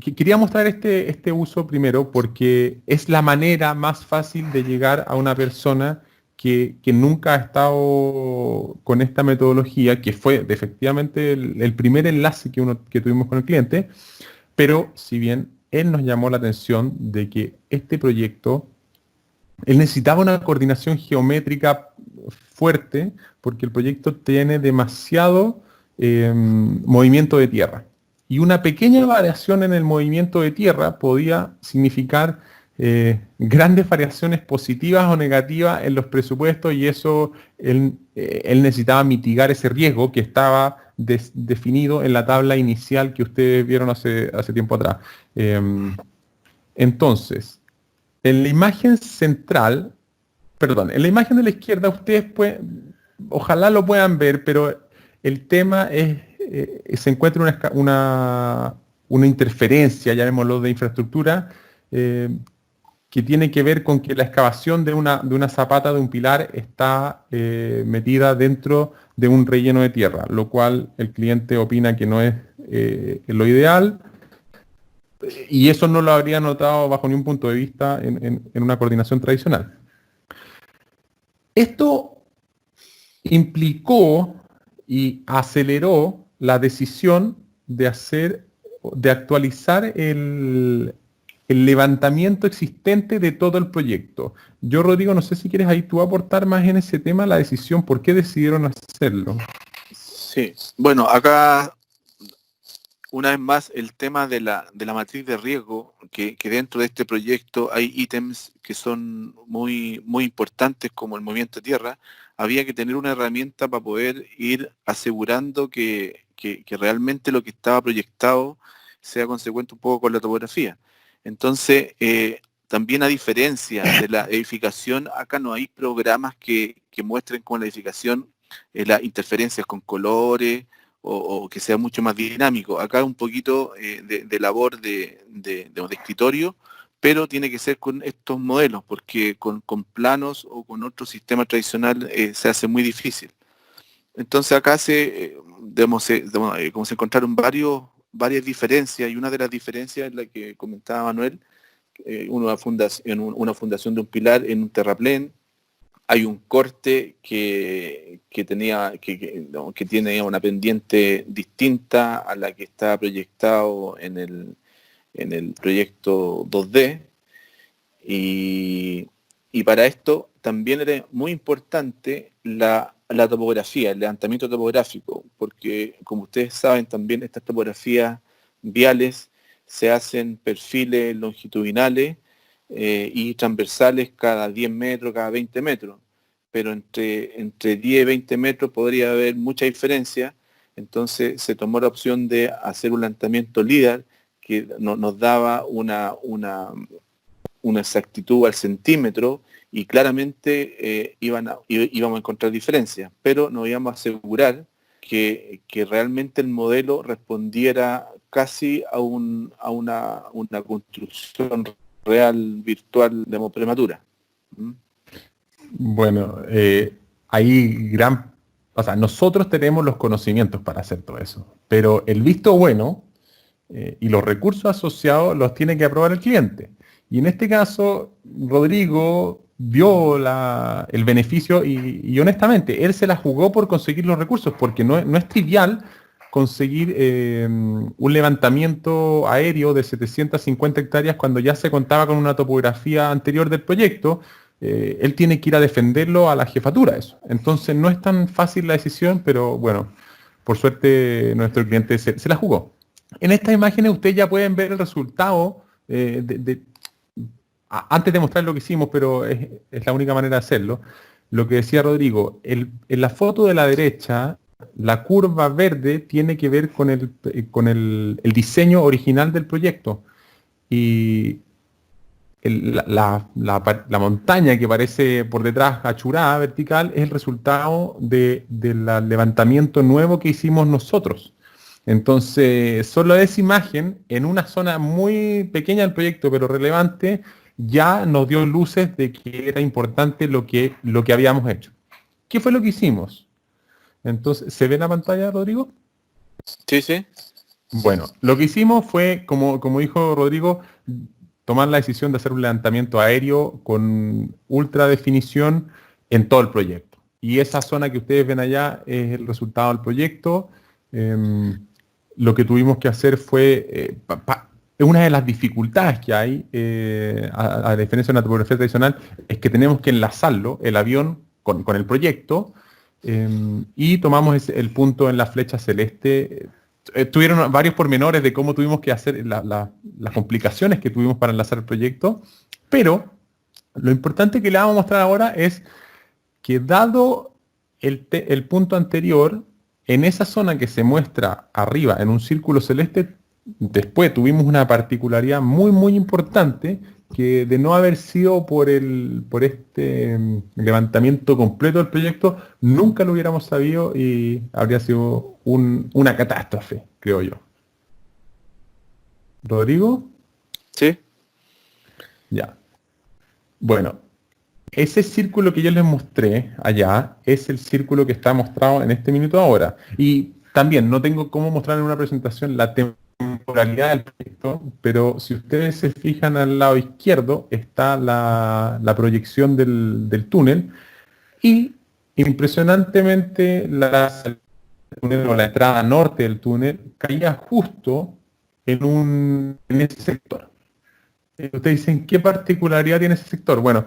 Speaker 3: quería mostrar este uso primero porque es la manera más fácil de llegar a una persona que nunca ha estado con esta metodología, que fue efectivamente el primer enlace que tuvimos con el cliente, pero si bien él nos llamó la atención de que este proyecto, él necesitaba una coordinación geométrica fuerte porque el proyecto tiene demasiado movimiento de tierra. Y una pequeña variación en el movimiento de tierra podía significar grandes variaciones positivas o negativas en los presupuestos, y eso él necesitaba mitigar ese riesgo que estaba definido en la tabla inicial que ustedes vieron hace tiempo atrás. Entonces, en la imagen central, perdón, en la imagen de la izquierda ustedes ojalá lo puedan ver, pero el tema se encuentra una interferencia, llamémoslo, de infraestructura, que tiene que ver con que la excavación de una zapata de un pilar está metida dentro de un relleno de tierra, lo cual el cliente opina que no es lo ideal, y eso no lo habría notado bajo ningún punto de vista en una coordinación tradicional. Esto implicó y aceleró la decisión de actualizar el levantamiento existente de todo el proyecto. Yo, Rodrigo, no sé si quieres ahí tú aportar más en ese tema, la decisión, ¿por qué decidieron hacerlo?
Speaker 2: Sí, bueno, acá una vez más el tema de la matriz de riesgo, que dentro de este proyecto hay ítems que son muy, muy importantes, como el movimiento de tierra. Había que tener una herramienta para poder ir asegurando que realmente lo que estaba proyectado sea consecuente un poco con la topografía. Entonces, también a diferencia de la edificación, acá no hay programas que muestren con la edificación las interferencias con colores o que sea mucho más dinámico. Acá un poquito de labor de escritorio, pero tiene que ser con estos modelos, porque con planos o con otro sistema tradicional se hace muy difícil. Entonces acá como se encontraron varias diferencias, y una de las diferencias es la que comentaba Manuel, una fundación de un pilar en un terraplén. Hay un corte que tiene una pendiente distinta a la que está proyectado en el proyecto 2D, y para esto también era muy importante la topografía, el levantamiento topográfico, porque como ustedes saben también estas topografías viales se hacen perfiles longitudinales y transversales cada 10 metros, cada 20 metros, pero entre 10 y 20 metros podría haber mucha diferencia. Entonces se tomó la opción de hacer un levantamiento LIDAR que nos daba una exactitud al centímetro, y claramente íbamos a encontrar diferencias, pero nos íbamos a asegurar que realmente el modelo respondiera casi a una construcción real, virtual, de prematura.
Speaker 3: Bueno, ahí O sea, nosotros tenemos los conocimientos para hacer todo eso, pero el visto bueno y los recursos asociados los tiene que aprobar el cliente. Y en este caso, Rodrigo vio el beneficio y honestamente, él se la jugó por conseguir los recursos, porque no es trivial conseguir un levantamiento aéreo de 750 hectáreas cuando ya se contaba con una topografía anterior del proyecto. Él tiene que ir a defenderlo a la jefatura, eso. Entonces no es tan fácil la decisión, pero bueno, por suerte nuestro cliente se la jugó. En estas imágenes ustedes ya pueden ver el resultado antes de mostrar lo que hicimos, pero es la única manera de hacerlo. Lo que decía Rodrigo, en la foto de la derecha, la curva verde tiene que ver con el diseño original del proyecto. Y la montaña que parece por detrás achurada, vertical, es el resultado del levantamiento nuevo que hicimos nosotros. Entonces, solo esa imagen, en una zona muy pequeña del proyecto, pero relevante, ya nos dio luces de que era importante lo que habíamos hecho. ¿Qué fue lo que hicimos? Entonces, ¿se ve en la pantalla, Rodrigo?
Speaker 2: Sí, sí.
Speaker 3: Bueno, lo que hicimos fue, como dijo Rodrigo, tomar la decisión de hacer un levantamiento aéreo con ultra definición en todo el proyecto. Y esa zona que ustedes ven allá es el resultado del proyecto. Lo que tuvimos que hacer fue, una de las dificultades que hay, a diferencia de una topografía tradicional, es que tenemos que enlazarlo, el avión, con el proyecto, y tomamos el punto en la flecha celeste. Tuvieron varios pormenores de cómo tuvimos que hacer las complicaciones que tuvimos para enlazar el proyecto, pero lo importante que le vamos a mostrar ahora es que dado el punto anterior, en esa zona que se muestra arriba en un círculo celeste, después tuvimos una particularidad muy muy importante que de no haber sido por este levantamiento completo del proyecto, nunca lo hubiéramos sabido y habría sido una catástrofe, creo yo. ¿Rodrigo?
Speaker 2: Sí.
Speaker 3: Ya. Bueno, ese círculo que yo les mostré allá es el círculo que está mostrado en este minuto ahora. Y también no tengo cómo mostrar en una presentación la temporalidad del proyecto, pero si ustedes se fijan al lado izquierdo está la proyección del túnel y impresionantemente la entrada norte del túnel caía justo en ese sector. Ustedes dicen, ¿qué particularidad tiene ese sector? Bueno,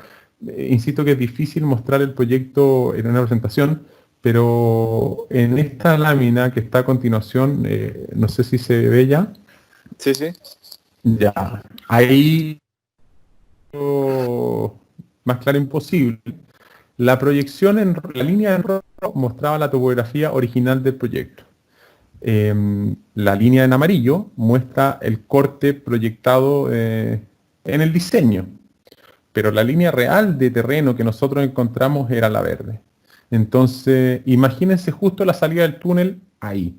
Speaker 3: insisto que es difícil mostrar el proyecto en una presentación, pero en esta lámina que está a continuación, no sé si se ve ya.
Speaker 2: Sí, sí.
Speaker 3: Ya, ahí más claro imposible. La proyección en la línea en rojo mostraba la topografía original del proyecto. La línea en amarillo muestra el corte proyectado en el diseño, pero la línea real de terreno que nosotros encontramos era la verde. Entonces, imagínense justo la salida del túnel ahí.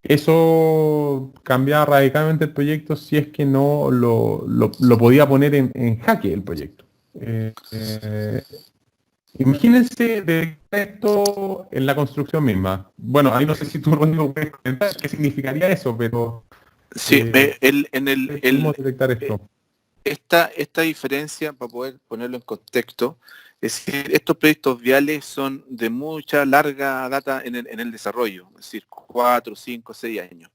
Speaker 3: Eso cambiaba radicalmente el proyecto si es que no lo podía poner en jaque el proyecto. Imagínense de esto en la construcción misma. Bueno, ahí no sé si tú, Rodrigo, puedes comentar qué significaría eso, pero...
Speaker 2: Sí,
Speaker 3: ¿cómo detectar esto?
Speaker 2: Esta diferencia, para poder ponerlo en contexto, es decir, estos proyectos viales son de mucha larga data en el desarrollo, es decir, 4, 5, 6 años.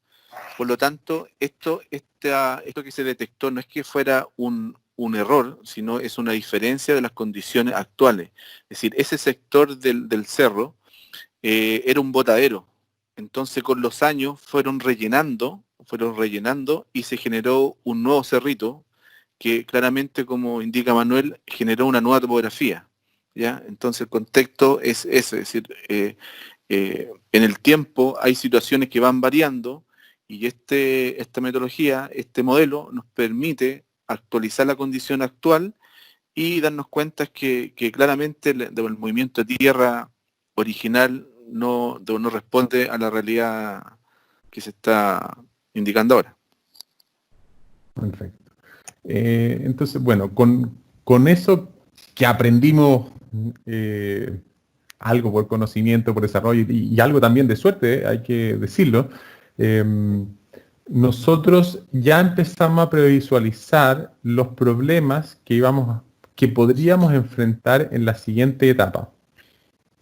Speaker 2: Por lo tanto, esto que se detectó no es que fuera un error, sino es una diferencia de las condiciones actuales. Es decir, ese sector del cerro era un botadero. Entonces, con los años fueron rellenando y se generó un nuevo cerrito que claramente, como indica Manuel, generó una nueva topografía, ¿ya? Entonces el contexto es ese, es decir, en el tiempo hay situaciones que van variando y esta metodología, este modelo, nos permite actualizar la condición actual y darnos cuenta que claramente el movimiento de tierra original no responde a la realidad que se está indicando ahora.
Speaker 3: Perfecto. Entonces, bueno, con eso que aprendimos algo por conocimiento, por desarrollo y algo también de suerte, hay que decirlo. Nosotros ya empezamos a previsualizar los problemas que podríamos enfrentar en la siguiente etapa.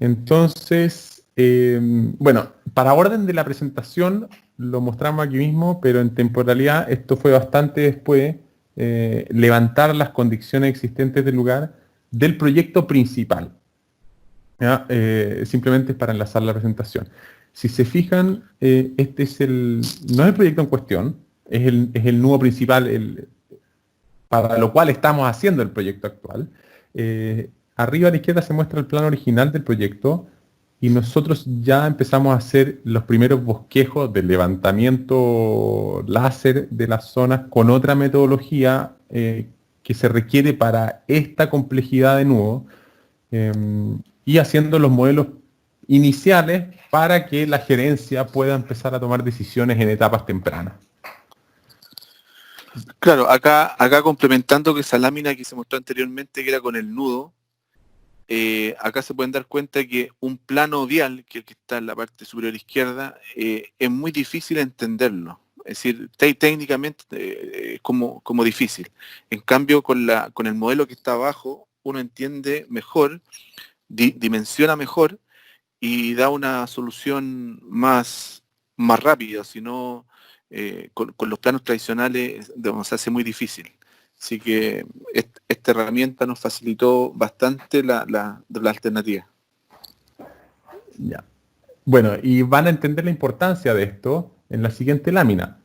Speaker 3: Entonces, bueno, para orden de la presentación lo mostramos aquí mismo, pero en temporalidad esto fue bastante después, levantar las condiciones existentes del lugar del proyecto principal. ¿Ya? Simplemente para enlazar la presentación. Si se fijan, este es no es el proyecto en cuestión, es el nudo principal para lo cual estamos haciendo el proyecto actual. Arriba a la izquierda se muestra el plano original del proyecto y nosotros ya empezamos a hacer los primeros bosquejos del levantamiento láser de las zonas con otra metodología que se requiere para esta complejidad de nudo y haciendo los modelos iniciales para que la gerencia pueda empezar a tomar decisiones en etapas tempranas.
Speaker 2: Claro, acá complementando que esa lámina que se mostró anteriormente, que era con el nudo, acá se pueden dar cuenta que un plano vial, que está en la parte superior izquierda, es muy difícil entenderlo. Es decir, técnicamente es como difícil. En cambio, con el modelo que está abajo, uno entiende mejor, dimensiona mejor y da una solución más rápida, si no, con los planos tradicionales se hace muy difícil. Así que esta herramienta nos facilitó bastante la alternativa.
Speaker 3: Ya. Bueno, y van a entender la importancia de esto en la siguiente lámina.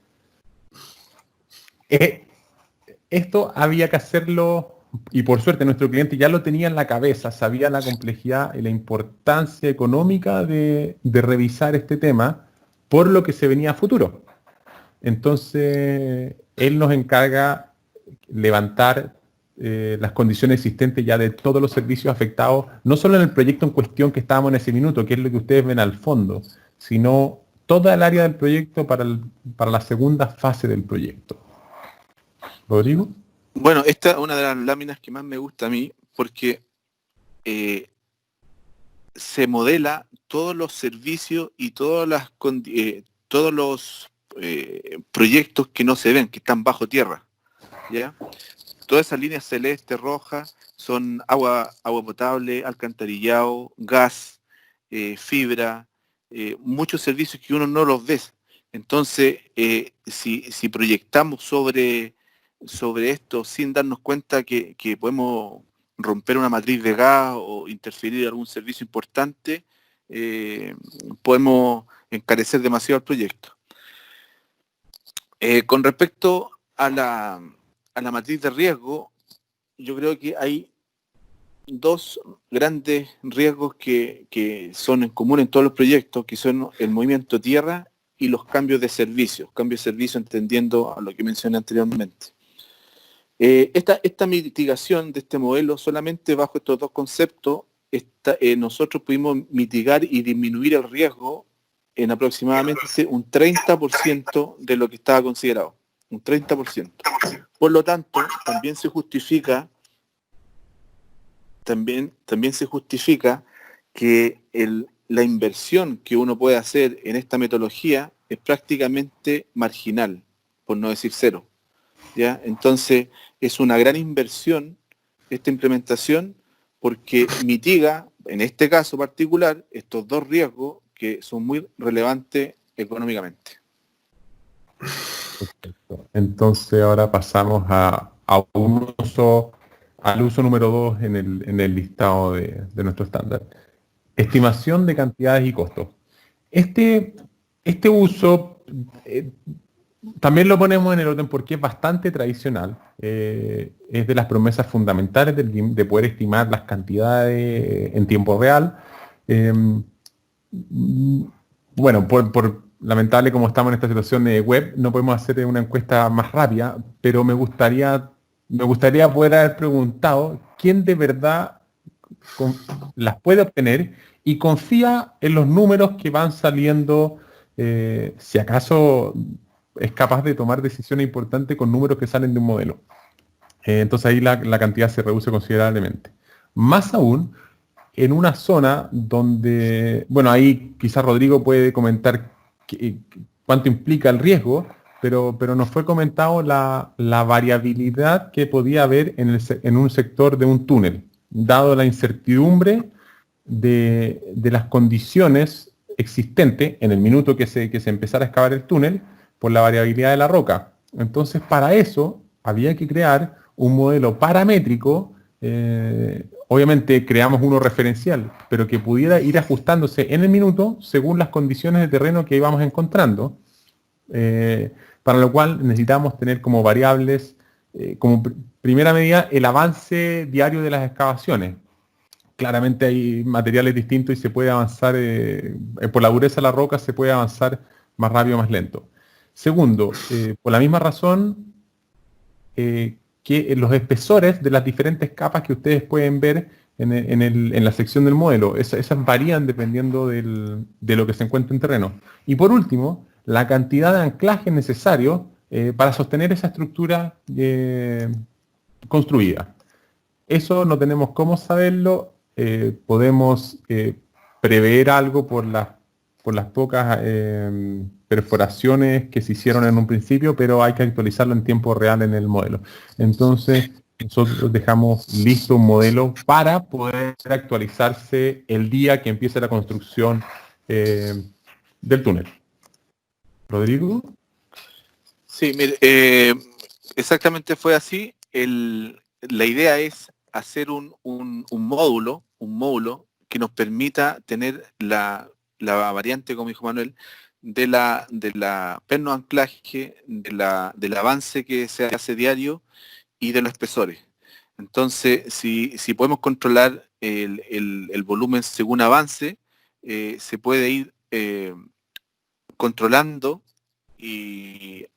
Speaker 3: Esto había que hacerlo, y por suerte nuestro cliente ya lo tenía en la cabeza, sabía la complejidad y la importancia económica de revisar este tema por lo que se venía a futuro. Entonces, él nos encarga levantar las condiciones existentes ya de todos los servicios afectados, no solo en el proyecto en cuestión que estábamos en ese minuto, que es lo que ustedes ven al fondo, sino toda el área del proyecto para la segunda fase del proyecto. ¿Rodrigo?
Speaker 2: Bueno, esta es una de las láminas que más me gusta a mí, porque se modela todos los servicios y todos los proyectos que no se ven, que están bajo tierra, ¿ya? Todas esas líneas celeste, rojas, son agua potable, alcantarillado, gas, fibra, muchos servicios que uno no los ve. Entonces, si proyectamos sobre esto sin darnos cuenta que podemos romper una matriz de gas o interferir en algún servicio importante, podemos encarecer demasiado el proyecto. Con respecto a la matriz de riesgo, yo creo que hay dos grandes riesgos que son en común en todos los proyectos, que son el movimiento tierra y los cambios de servicio. Cambios de servicio entendiendo a lo que mencioné anteriormente. Esta mitigación de este modelo, solamente bajo estos dos conceptos, nosotros pudimos mitigar y disminuir el riesgo en aproximadamente un 30% de lo que estaba considerado. Un 30%. Por lo tanto, también se justifica que la inversión que uno puede hacer en esta metodología es prácticamente marginal, por no decir cero, ¿ya? Entonces, es una gran inversión esta implementación porque mitiga, en este caso particular, estos dos riesgos que son muy relevantes económicamente.
Speaker 3: Perfecto. Entonces ahora pasamos al uso número 2 en el listado de nuestro estándar. Estimación de cantidades y costos. Este uso también lo ponemos en el orden porque es bastante tradicional. Es de las promesas fundamentales del GIM de poder estimar las cantidades en tiempo real. Bueno, por lamentable como estamos en esta situación de web, no podemos hacer una encuesta más rápida, pero me gustaría poder haber preguntado quién de verdad las puede obtener y confía en los números que van saliendo, si acaso es capaz de tomar decisiones importantes con números que salen de un modelo. Entonces ahí la cantidad se reduce considerablemente. Más aún, en una zona donde, bueno, ahí quizás Rodrigo puede comentar cuánto implica el riesgo, pero nos fue comentado la variabilidad que podía haber en un sector de un túnel, dado la incertidumbre de las condiciones existentes en el minuto que se empezara a excavar el túnel por la variabilidad de la roca. Entonces, para eso había que crear un modelo paramétrico. Obviamente creamos uno referencial, pero que pudiera ir ajustándose en el minuto según las condiciones de terreno que íbamos encontrando, para lo cual necesitamos tener como variables, como primera medida, el avance diario de las excavaciones. Claramente hay materiales distintos y se puede avanzar, por la dureza de la roca se puede avanzar más rápido o más lento. Segundo, por la misma razón, que los espesores de las diferentes capas que ustedes pueden ver en la sección del modelo, esas varían dependiendo de lo que se encuentra en terreno. Y por último, la cantidad de anclaje necesario para sostener esa estructura construida. Eso no tenemos cómo saberlo. Podemos prever algo por las pocas perforaciones que se hicieron en un principio, pero hay que actualizarlo en tiempo real en el modelo. Entonces, nosotros dejamos listo un modelo para poder actualizarse el día que empiece la construcción del túnel. ¿Rodrigo?
Speaker 2: Sí, mire, exactamente fue así. La idea es hacer un módulo que nos permita tener la variante, como dijo Manuel, de la perno anclaje, del avance que se hace diario y de los espesores. Entonces, si podemos controlar el volumen según avance, se puede ir controlando y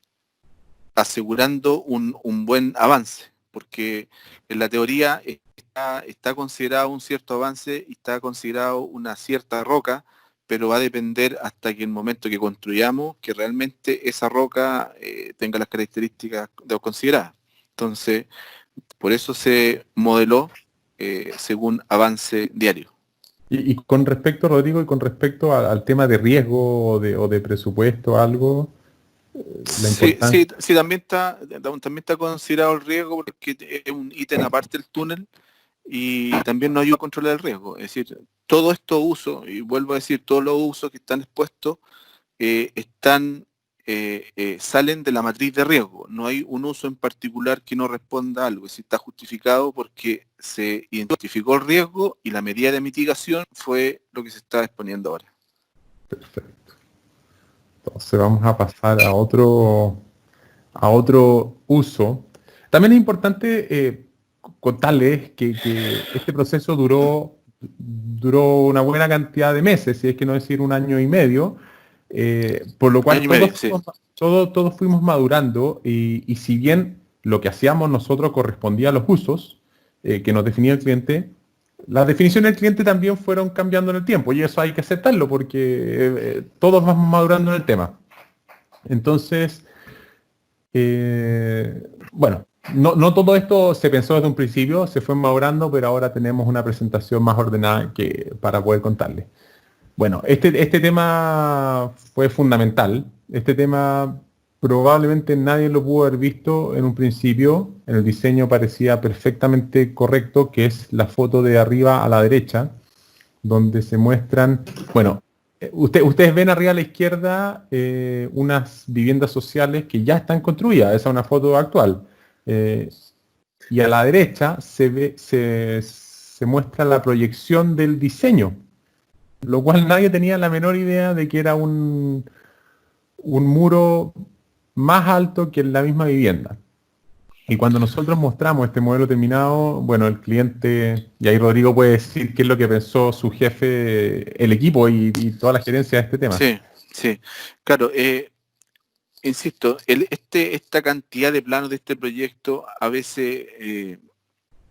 Speaker 2: asegurando un buen avance, porque en la teoría está considerado un cierto avance y está considerado una cierta roca, pero va a depender hasta que el momento que construyamos que realmente esa roca tenga las características consideradas. Entonces, por eso se modeló según avance diario.
Speaker 3: Y con respecto, Rodrigo, y con respecto al tema de riesgo o de presupuesto, algo,
Speaker 2: Sí, también está considerado el riesgo porque es un ítem aparte del túnel y también nos ayuda a controlar el riesgo. Es decir, todos estos usos, y vuelvo a decir, todos los usos que están expuestos salen de la matriz de riesgo. No hay un uso en particular que no responda a algo. Es decir, está justificado porque se identificó el riesgo y la medida de mitigación fue lo que se está exponiendo ahora.
Speaker 3: Perfecto. Entonces vamos a pasar a otro uso. También es importante contarles que este proceso duró una buena cantidad de meses, si es que no decir un año y medio, por lo cual todos fuimos madurando y si bien lo que hacíamos nosotros correspondía a los usos que nos definía el cliente, las definiciones del cliente también fueron cambiando en el tiempo y eso hay que aceptarlo porque todos vamos madurando en el tema. Entonces, bueno, no todo esto se pensó desde un principio, se fue madurando, pero ahora tenemos una presentación más ordenada para poder contarles. Bueno, este tema fue fundamental. Este tema probablemente nadie lo pudo haber visto en un principio. En el diseño parecía perfectamente correcto, que es la foto de arriba a la derecha, donde se muestran, bueno, ustedes ven arriba a la izquierda unas viviendas sociales que ya están construidas. Esa es una foto actual. Y a la derecha se muestra la proyección del diseño, lo cual nadie tenía la menor idea de que era un muro más alto que en la misma vivienda. Y cuando nosotros mostramos este modelo terminado, bueno, el cliente, y ahí Rodrigo puede decir qué es lo que pensó su jefe, el equipo y toda la gerencia de este tema.
Speaker 2: Sí, claro. Insisto, esta cantidad de planos de este proyecto, a veces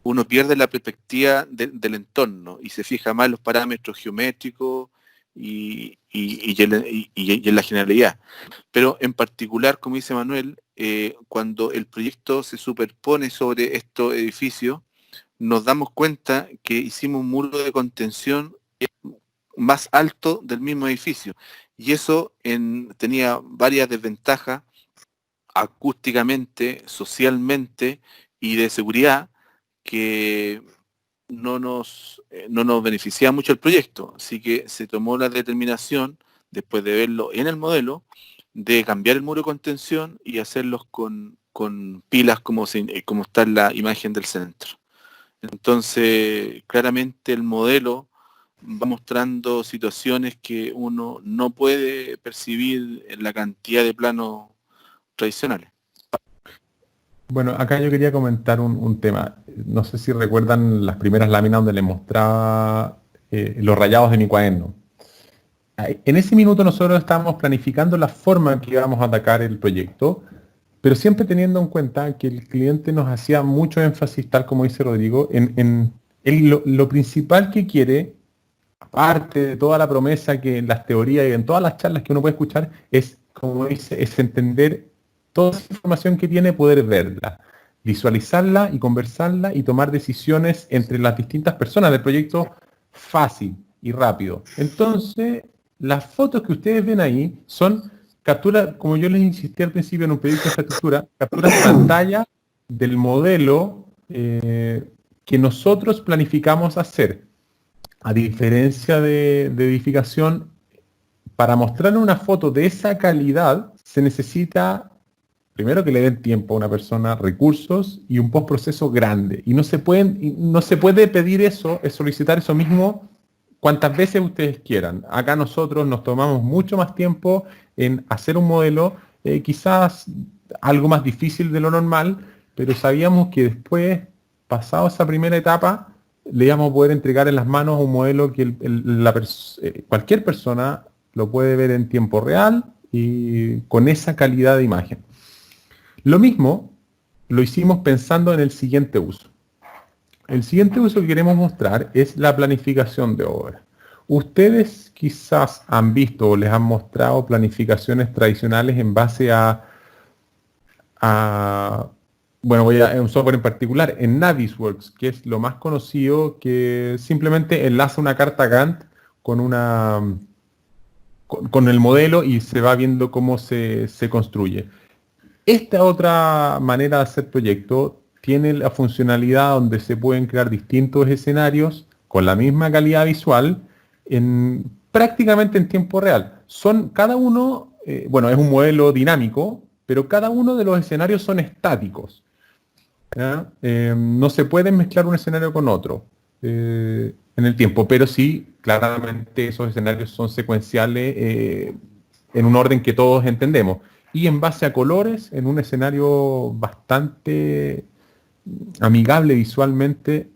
Speaker 2: uno pierde la perspectiva del entorno y se fija más en los parámetros geométricos y en la generalidad. Pero en particular, como dice Manuel, cuando el proyecto se superpone sobre estos edificios, nos damos cuenta que hicimos un muro de contención más alto del mismo edificio. Y eso tenía varias desventajas acústicamente, socialmente y de seguridad que no nos beneficiaba mucho el proyecto. Así que se tomó la determinación, después de verlo en el modelo, de cambiar el muro de contención y hacerlos con pilas como está en la imagen del centro. Entonces, claramente el modelo va mostrando situaciones que uno no puede percibir en la cantidad de planos tradicionales.
Speaker 3: Bueno, acá yo quería comentar un tema. No sé si recuerdan las primeras láminas donde les mostraba los rayados de mi cuaderno. En ese minuto nosotros estábamos planificando la forma en que íbamos a atacar el proyecto, pero siempre teniendo en cuenta que el cliente nos hacía mucho énfasis, tal como dice Rodrigo, en lo principal que quiere, aparte de toda la promesa que en las teorías y en todas las charlas que uno puede escuchar, es, como dice, es entender toda esa información que tiene, poder verla, visualizarla y conversarla y tomar decisiones entre las distintas personas del proyecto fácil y rápido. Entonces, las fotos que ustedes ven ahí son capturas, como yo les insistí al principio en un proyecto de infraestructura, capturas de pantalla del modelo que nosotros planificamos hacer. A diferencia de edificación, para mostrar una foto de esa calidad se necesita primero que le den tiempo a una persona, recursos y un postproceso grande. Y no se puede pedir eso, solicitar eso mismo cuantas veces ustedes quieran. Acá nosotros nos tomamos mucho más tiempo en hacer un modelo, quizás algo más difícil de lo normal, pero sabíamos que después, pasado esa primera etapa, le íbamos a poder entregar en las manos un modelo que cualquier persona lo puede ver en tiempo real y con esa calidad de imagen. Lo mismo lo hicimos pensando en el siguiente uso. El siguiente uso que queremos mostrar es la planificación de obra. Ustedes quizás han visto o les han mostrado planificaciones tradicionales en base bueno, voy a un software en particular, en Navisworks, que es lo más conocido, que simplemente enlaza una carta Gantt con el modelo y se va viendo cómo se construye. Esta otra manera de hacer proyecto tiene la funcionalidad donde se pueden crear distintos escenarios con la misma calidad visual prácticamente en tiempo real. Cada uno, bueno, es un modelo dinámico, pero cada uno de los escenarios son estáticos. No se pueden mezclar un escenario con otro en el tiempo, pero sí, claramente esos escenarios son secuenciales en un orden que todos entendemos. Y en base a colores, en un escenario bastante amigable visualmente,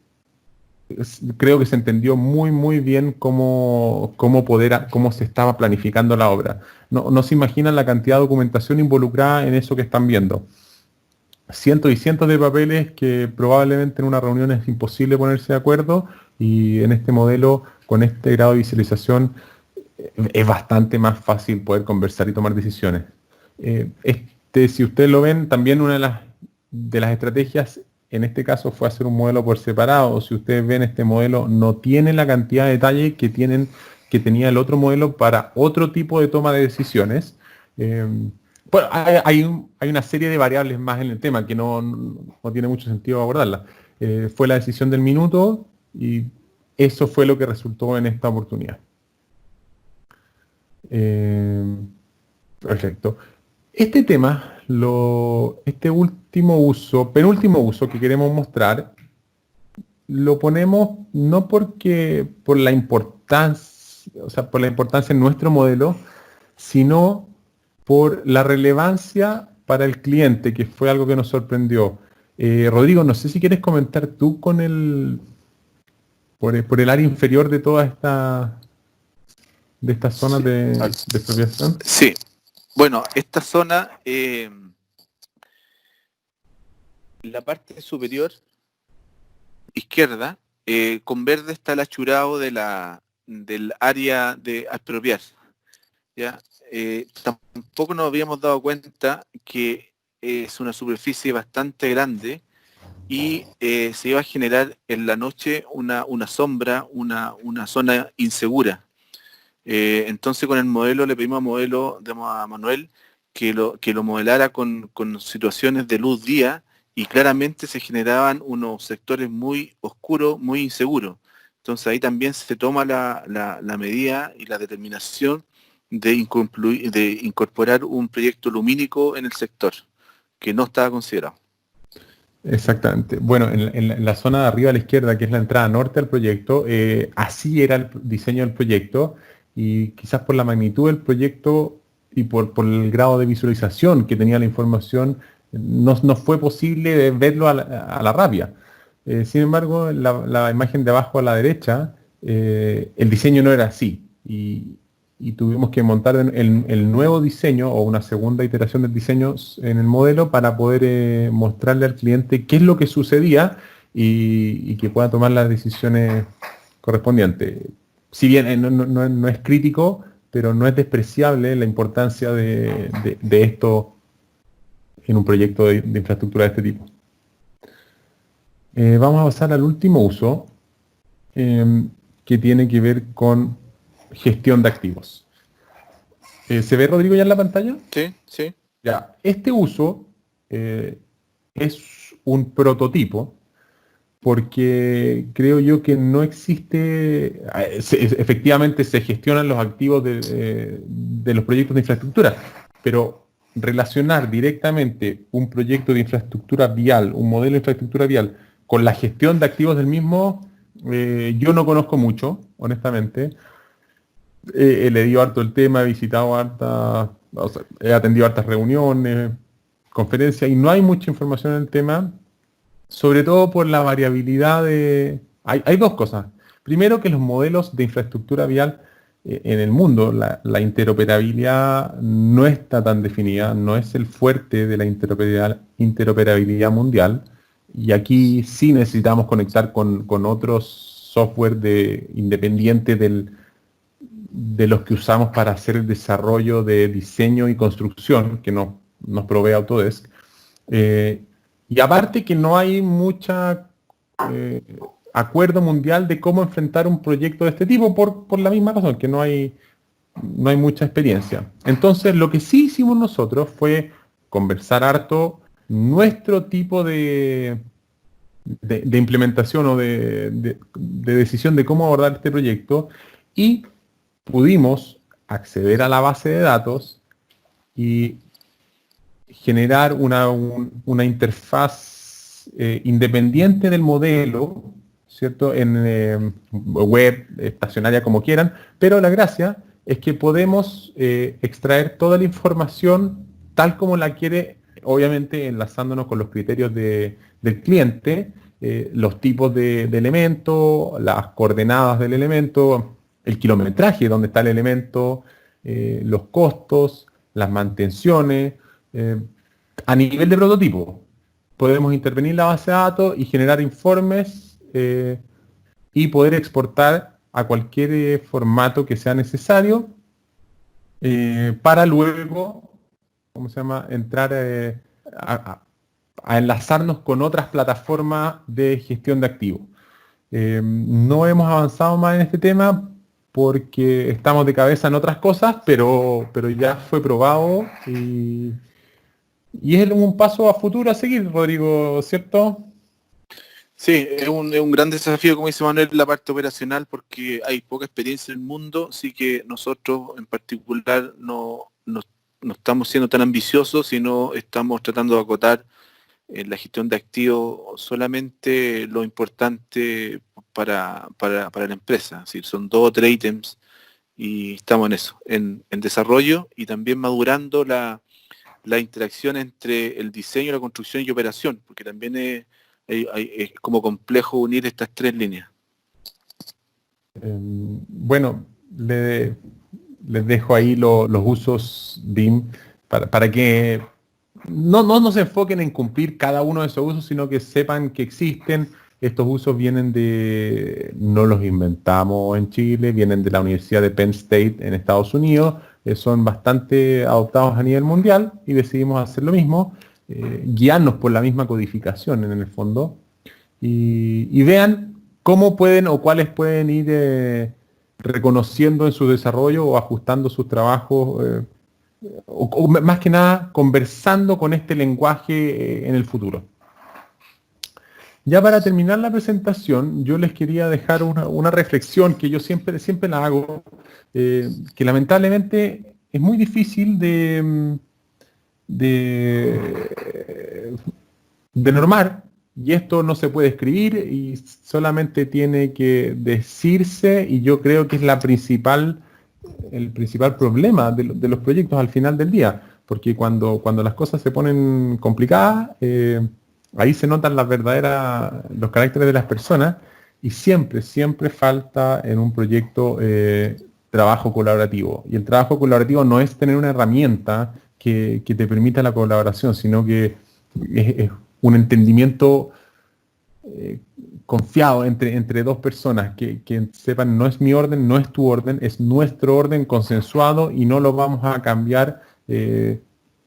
Speaker 3: creo que se entendió muy muy bien cómo se estaba planificando la obra. No se imaginan la cantidad de documentación involucrada en eso que están viendo. Cientos y cientos de papeles que probablemente en una reunión es imposible ponerse de acuerdo, y en este modelo, con este grado de visualización, es bastante más fácil poder conversar y tomar decisiones. Si ustedes lo ven, también una de las estrategias en este caso fue hacer un modelo por separado. Si ustedes ven, este modelo no tiene la cantidad de detalle que tenía el otro modelo para otro tipo de toma de decisiones. Bueno, hay una serie de variables más en el tema que no tiene mucho sentido abordarla. Fue la decisión del minuto y eso fue lo que resultó en esta oportunidad. Perfecto. Este tema, penúltimo uso que queremos mostrar, lo ponemos no por la importancia en nuestro modelo, sino por la relevancia para el cliente, que fue algo que nos sorprendió. Rodrigo, no sé si quieres comentar tú por el área inferior de toda esta zona de expropiación.
Speaker 2: Sí. Bueno, esta zona, la parte superior izquierda, con verde está el achurado del área de expropiar. ¿Ya? Tampoco nos habíamos dado cuenta que es una superficie bastante grande y se iba a generar en la noche una sombra, una zona insegura. Entonces con el modelo le pedimos a Manuel que lo modelara con situaciones de luz día, y claramente se generaban unos sectores muy oscuros, muy inseguros. Entonces ahí también se toma la medida y la determinación de incorporar un proyecto lumínico en el sector, que no estaba considerado.
Speaker 3: Exactamente. Bueno, en la zona de arriba a la izquierda, que es la entrada norte al proyecto, así era el diseño del proyecto, y quizás por la magnitud del proyecto y por el grado de visualización que tenía la información, no fue posible verlo a la rápida. Sin embargo, la imagen de abajo a la derecha, el diseño no era así, y tuvimos que montar el nuevo diseño o una segunda iteración del diseño en el modelo para poder mostrarle al cliente qué es lo que sucedía y que pueda tomar las decisiones correspondientes. Si bien no es crítico, pero no es despreciable la importancia de esto en un proyecto de infraestructura de este tipo. Vamos a pasar al último uso, que tiene que ver con gestión de activos. ¿Se ve, Rodrigo, ya en la pantalla?
Speaker 2: Sí, sí.
Speaker 3: Ya, este uso es un prototipo, porque creo yo que no existe, efectivamente se gestionan los activos de los proyectos de infraestructura, pero relacionar directamente un proyecto de infraestructura vial, un modelo de infraestructura vial, con la gestión de activos del mismo, yo no conozco mucho, honestamente. He leído harto el tema, he visitado he atendido hartas reuniones, conferencias, y no hay mucha información en el tema, sobre todo por la variabilidad de... Hay dos cosas. Primero, que los modelos de infraestructura vial en el mundo, la interoperabilidad no está tan definida, no es el fuerte de la interoperabilidad mundial, y aquí sí necesitamos conectar con otros software independientes de los que usamos para hacer el desarrollo de diseño y construcción que nos provee Autodesk. Y aparte que no hay mucha acuerdo mundial de cómo enfrentar un proyecto de este tipo por la misma razón, que no hay mucha experiencia. Entonces lo que sí hicimos nosotros fue conversar harto nuestro tipo de implementación o de decisión de cómo abordar este proyecto, y pudimos acceder a la base de datos y generar una interfaz independiente del modelo, ¿cierto? En web, estacionaria, como quieran, pero la gracia es que podemos extraer toda la información tal como la quiere, obviamente enlazándonos con los criterios del cliente, los tipos de elementos, las coordenadas del elemento, el kilometraje donde está el elemento, los costos, las mantenciones. A nivel de prototipo, podemos intervenir en la base de datos y generar informes y poder exportar a cualquier formato que sea necesario para luego, entrar a enlazarnos con otras plataformas de gestión de activos. No hemos avanzado más en este tema porque estamos de cabeza en otras cosas, pero ya fue probado y es un paso a futuro a seguir, Rodrigo, ¿cierto?
Speaker 2: Sí, es un gran desafío, como dice Manuel, la parte operacional, porque hay poca experiencia en el mundo, así que nosotros en particular no estamos siendo tan ambiciosos, sino estamos tratando de acotar en la gestión de activos solamente lo importante para la empresa. Es decir, son 2 o 3 ítems y estamos en eso, en desarrollo y también madurando la interacción entre el diseño, la construcción y operación, porque también es como complejo unir estas 3 líneas.
Speaker 3: Bueno, les dejo ahí los usos BIM para que no se enfoquen en cumplir cada uno de esos usos, sino que sepan que existen. Estos usos no los inventamos en Chile, vienen de la Universidad de Penn State en Estados Unidos, son bastante adoptados a nivel mundial y decidimos hacer lo mismo, guiarnos por la misma codificación en el fondo, y vean cómo pueden o cuáles pueden ir reconociendo en su desarrollo o ajustando sus trabajos, o más que nada conversando con este lenguaje en el futuro. Ya para terminar la presentación, yo les quería dejar una reflexión que yo siempre la hago, que lamentablemente es muy difícil de normar, y esto no se puede escribir y solamente tiene que decirse, y yo creo que es el principal problema de los proyectos al final del día, porque cuando las cosas se ponen complicadas, ahí se notan los caracteres de las personas, y siempre falta en un proyecto trabajo colaborativo. Y el trabajo colaborativo no es tener una herramienta que te permita la colaboración, sino que es un entendimiento confiado entre dos personas que sepan, no es mi orden, no es tu orden, es nuestro orden consensuado y no lo vamos a cambiar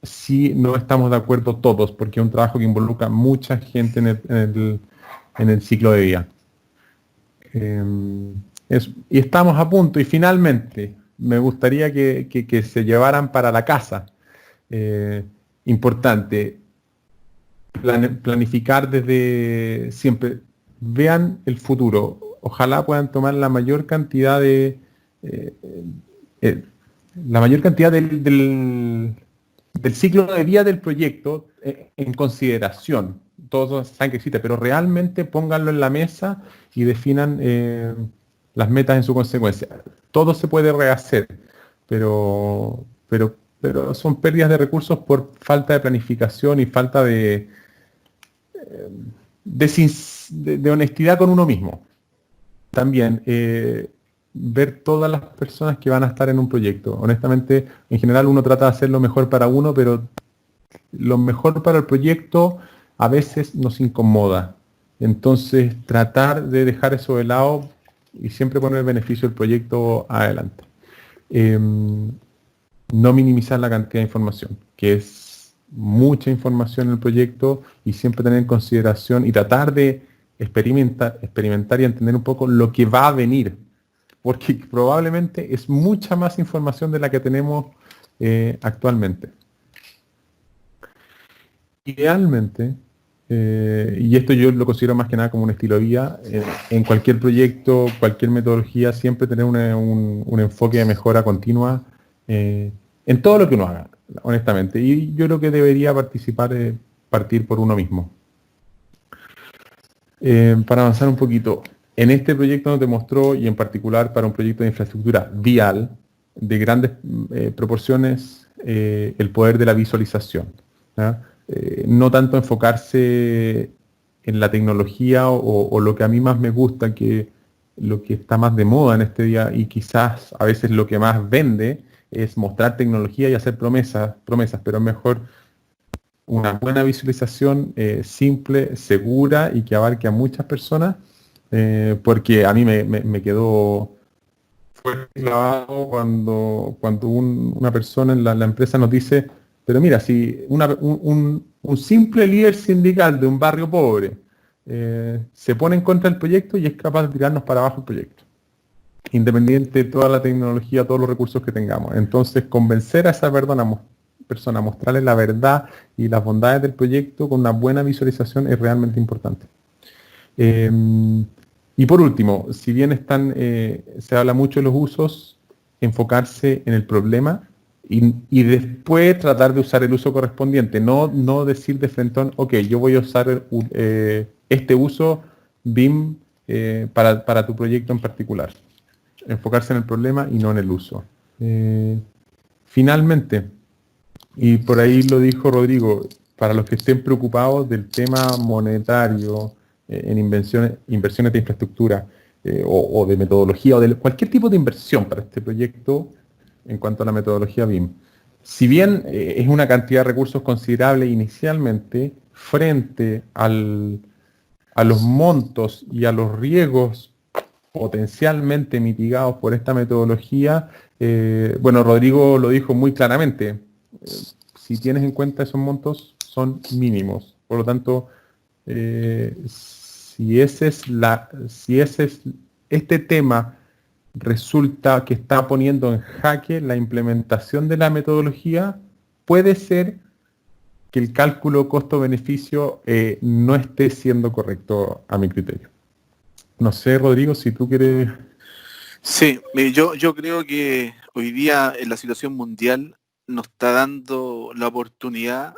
Speaker 3: si no estamos de acuerdo todos, porque es un trabajo que involucra mucha gente en el ciclo de vida. Y estamos a punto, y finalmente me gustaría que se llevaran para la casa. Importante, planificar desde siempre. Vean el futuro. Ojalá puedan tomar la mayor cantidad del ciclo de vida del proyecto en consideración. Todos saben que existe, pero realmente pónganlo en la mesa y definan las metas en su consecuencia. Todo se puede rehacer, pero son pérdidas de recursos por falta de planificación y falta de honestidad con uno mismo. También ver todas las personas que van a estar en un proyecto. Honestamente, en general uno trata de hacer lo mejor para uno, pero lo mejor para el proyecto a veces nos incomoda. Entonces, tratar de dejar eso de lado y siempre poner el beneficio del proyecto adelante. No minimizar la cantidad de información, que es mucha información en el proyecto, y siempre tener en consideración y tratar de experimentar y entender un poco lo que va a venir, porque probablemente es mucha más información de la que tenemos actualmente. Idealmente, y esto yo lo considero más que nada como un estilo de vida, en cualquier proyecto, cualquier metodología, siempre tener un enfoque de mejora continua en todo lo que uno haga, honestamente. Y yo creo que debería partir por uno mismo. Para avanzar un poquito, en este proyecto nos demostró, y en particular para un proyecto de infraestructura vial de grandes proporciones, el poder de la visualización, ¿ya? No tanto enfocarse en la tecnología o lo que a mí más me gusta, que lo que está más de moda en este día, y quizás a veces lo que más vende, es mostrar tecnología y hacer promesas, pero es mejor una buena visualización simple, segura y que abarque a muchas personas, porque a mí me quedó fuerte clavado cuando una persona en la empresa nos dice: pero mira, si un simple líder sindical de un barrio pobre se pone en contra del proyecto y es capaz de tirarnos para abajo el proyecto, independiente de toda la tecnología, todos los recursos que tengamos. Entonces, convencer a esa persona, mostrarle la verdad y las bondades del proyecto con una buena visualización es realmente importante. Y por último, si bien se habla mucho de los usos, enfocarse en el problema y después tratar de usar el uso correspondiente, no decir de frente, ok, yo voy a usar este uso BIM para tu proyecto en particular. Enfocarse en el problema y no en el uso. Finalmente, y por ahí lo dijo Rodrigo, para los que estén preocupados del tema monetario en inversiones de infraestructura o de metodología o de cualquier tipo de inversión para este proyecto en cuanto a la metodología BIM, si bien es una cantidad de recursos considerable inicialmente, frente a los montos y a los riesgos potencialmente mitigados por esta metodología, bueno, Rodrigo lo dijo muy claramente, si tienes en cuenta esos montos son mínimos, por lo tanto, si este tema resulta que está poniendo en jaque la implementación de la metodología, puede ser que el cálculo costo-beneficio no esté siendo correcto a mi criterio. No sé, Rodrigo, si tú quieres...
Speaker 2: Sí, yo creo que hoy día en la situación mundial nos está dando la oportunidad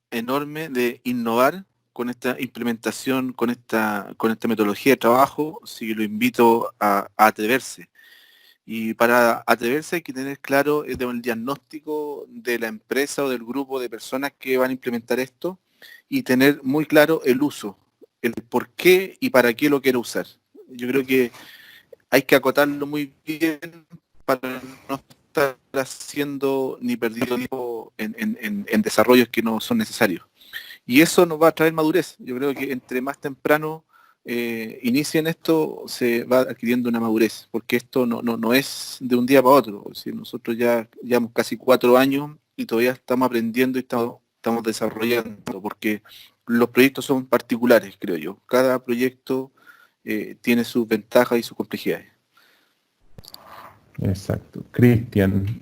Speaker 2: enorme de innovar con esta implementación, con esta metodología de trabajo. Sí, lo invito a atreverse. Y para atreverse hay que tener claro el diagnóstico de la empresa o del grupo de personas que van a implementar esto y tener muy claro el uso, el por qué y para qué lo quiero usar. Yo creo que hay que acotarlo muy bien para no estar haciendo ni perdiendo tiempo en desarrollos que no son necesarios. Y eso nos va a traer madurez. Yo creo que entre más temprano inicien esto, se va adquiriendo una madurez, porque esto no es de un día para otro. Es decir, nosotros ya llevamos casi 4 años y todavía estamos aprendiendo y estamos desarrollando, porque los proyectos son particulares, creo yo. Cada proyecto tiene sus ventajas y sus complejidades.
Speaker 3: Exacto. Cristian,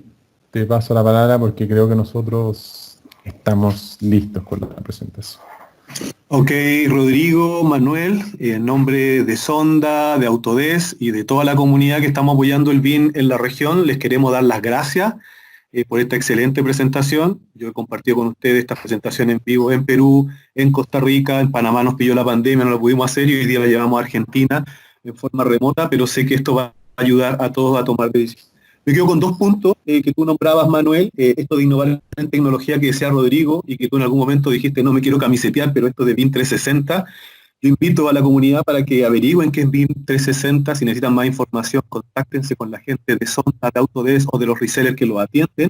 Speaker 3: te paso la palabra porque creo que nosotros estamos listos con la presentación.
Speaker 1: Ok, Rodrigo, Manuel, en nombre de Sonda, de Autodesk y de toda la comunidad que estamos apoyando el BIM en la región, les queremos dar las gracias por esta excelente presentación. Yo he compartido con ustedes esta presentación en vivo en Perú, en Costa Rica, en Panamá nos pilló la pandemia, no lo pudimos hacer y hoy día la llevamos a Argentina en forma remota, pero sé que esto va a ayudar a todos a tomar decisiones. Me quedo con 2 puntos que tú nombrabas, Manuel, esto de innovar en tecnología que decía Rodrigo y que tú en algún momento dijiste no me quiero camisetear, pero esto de BIM 360. Yo invito a la comunidad para que averigüen qué es BIM 360, si necesitan más información, contáctense con la gente de Sonda, de Autodesk o de los resellers que lo atienden.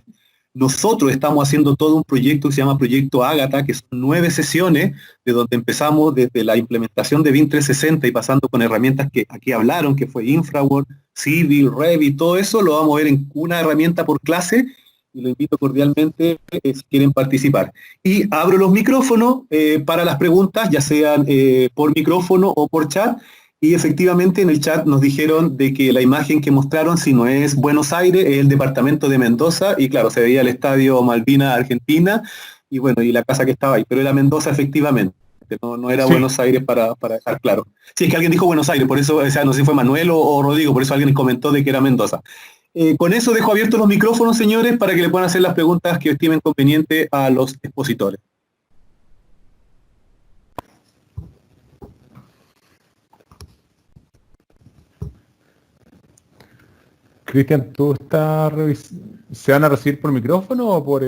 Speaker 1: Nosotros estamos haciendo todo un proyecto que se llama Proyecto Ágata, que son 9 sesiones, de donde empezamos desde la implementación de BIM 360 y pasando con herramientas que aquí hablaron, que fue Infraworld, Civil, Revit, todo eso lo vamos a ver en una herramienta por clase y lo invito cordialmente si quieren participar. Y abro los micrófonos para las preguntas, ya sean por micrófono o por chat. Y efectivamente en el chat nos dijeron de que la imagen que mostraron, si no es Buenos Aires, es el departamento de Mendoza, y claro, se veía el estadio Malvinas Argentina, y bueno, y la casa que estaba ahí, pero era Mendoza efectivamente, no era sí. Buenos Aires para dejar claro. Sí, es que alguien dijo Buenos Aires, por eso, o sea, no sé si fue Manuel o Rodrigo, por eso alguien comentó de que era Mendoza. Con eso dejo abiertos los micrófonos, señores, para que le puedan hacer las preguntas que estimen conveniente a los expositores.
Speaker 3: Cristian, ¿se van a recibir por micrófono o por...?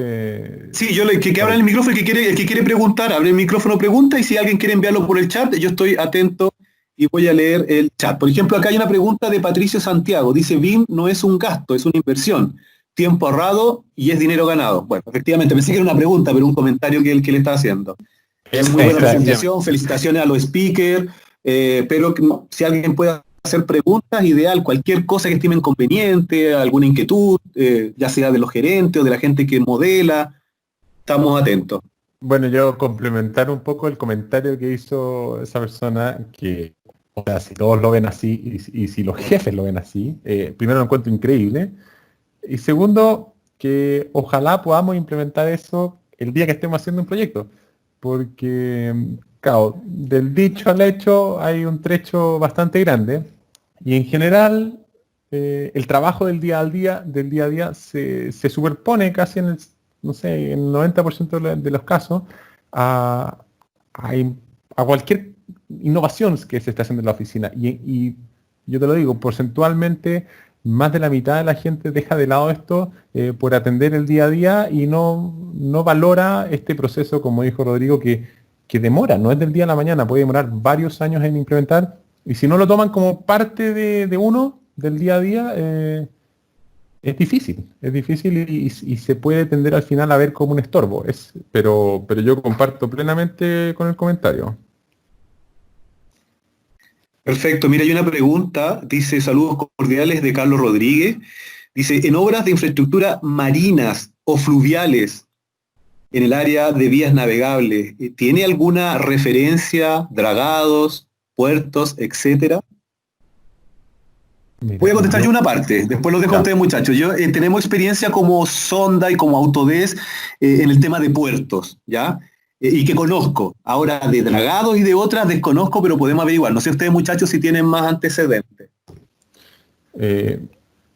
Speaker 1: Sí, yo que abra el micrófono, el que quiere preguntar, abre el micrófono, pregunta, y si alguien quiere enviarlo por el chat, yo estoy atento y voy a leer el chat. Por ejemplo, acá hay una pregunta de Patricio Santiago, dice, BIM no es un gasto, es una inversión, tiempo ahorrado y es dinero ganado. Bueno, efectivamente, pensé que era una pregunta, pero un comentario que le está haciendo. Es muy buena presentación, felicitaciones a los speakers, pero si alguien puede hacer preguntas, ideal, cualquier cosa que estimen conveniente, alguna inquietud, ya sea de los gerentes o de la gente que modela, estamos atentos.
Speaker 3: Bueno, yo complementar un poco el comentario que hizo esa persona, que, o sea, si todos lo ven así y si los jefes lo ven así, primero lo encuentro increíble, y segundo, que ojalá podamos implementar eso el día que estemos haciendo un proyecto, porque, claro, del dicho al hecho hay un trecho bastante grande. Y en general, el trabajo del día a día se superpone casi en el 90% de los casos a cualquier innovación que se está haciendo en la oficina. Y yo te lo digo, porcentualmente, más de la mitad de la gente deja de lado esto por atender el día a día y no valora este proceso, como dijo Rodrigo, que demora, no es del día a la mañana, puede demorar varios años en implementar. Y si no lo toman como parte de uno, del día a día, es difícil y se puede tender al final a ver como un estorbo. Pero yo comparto plenamente con el comentario.
Speaker 1: Perfecto, mira, hay una pregunta, dice, saludos cordiales de Carlos Rodríguez, dice, en obras de infraestructura marinas o fluviales, en el área de vías navegables, ¿tiene alguna referencia, dragados, puertos, etcétera.
Speaker 3: Mira,
Speaker 1: Voy a contestar yo una parte, después lo dejo a ustedes, muchachos. Yo tenemos experiencia como Sonda y como Autodesk en el tema de puertos, ¿ya? Y que conozco. Ahora, de dragados y de otras desconozco, pero podemos averiguar. No sé ustedes, muchachos, si tienen más antecedentes.
Speaker 3: Mira,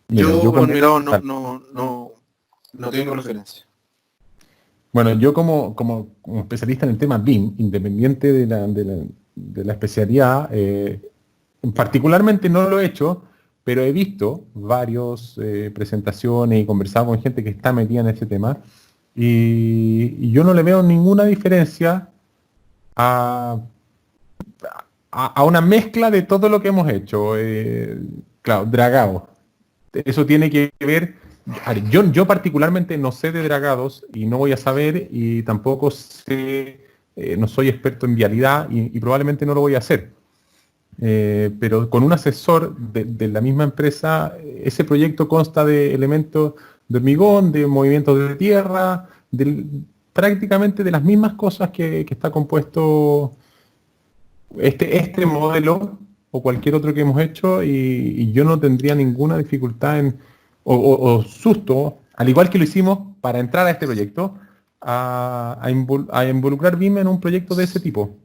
Speaker 2: Yo por
Speaker 3: como-
Speaker 2: mi lado no tengo referencia.
Speaker 3: Bueno, yo como especialista en el tema BIM, independiente de la especialidad, particularmente no lo he hecho, pero he visto varias presentaciones y conversado con gente que está metida en este tema, y yo no le veo ninguna diferencia a una mezcla de todo lo que hemos hecho. Claro, dragado. Eso tiene que ver. A ver, yo particularmente no sé de dragados y no voy a saber, y tampoco sé, no soy experto en vialidad y probablemente no lo voy a hacer. Pero con un asesor de la misma empresa, ese proyecto consta de elementos de hormigón, de movimientos de tierra, prácticamente de las mismas cosas que está compuesto este modelo o cualquier otro que hemos hecho, y yo no tendría ninguna dificultad o susto, al igual que lo hicimos para entrar a este proyecto, a involucrar BIM en un proyecto de ese tipo.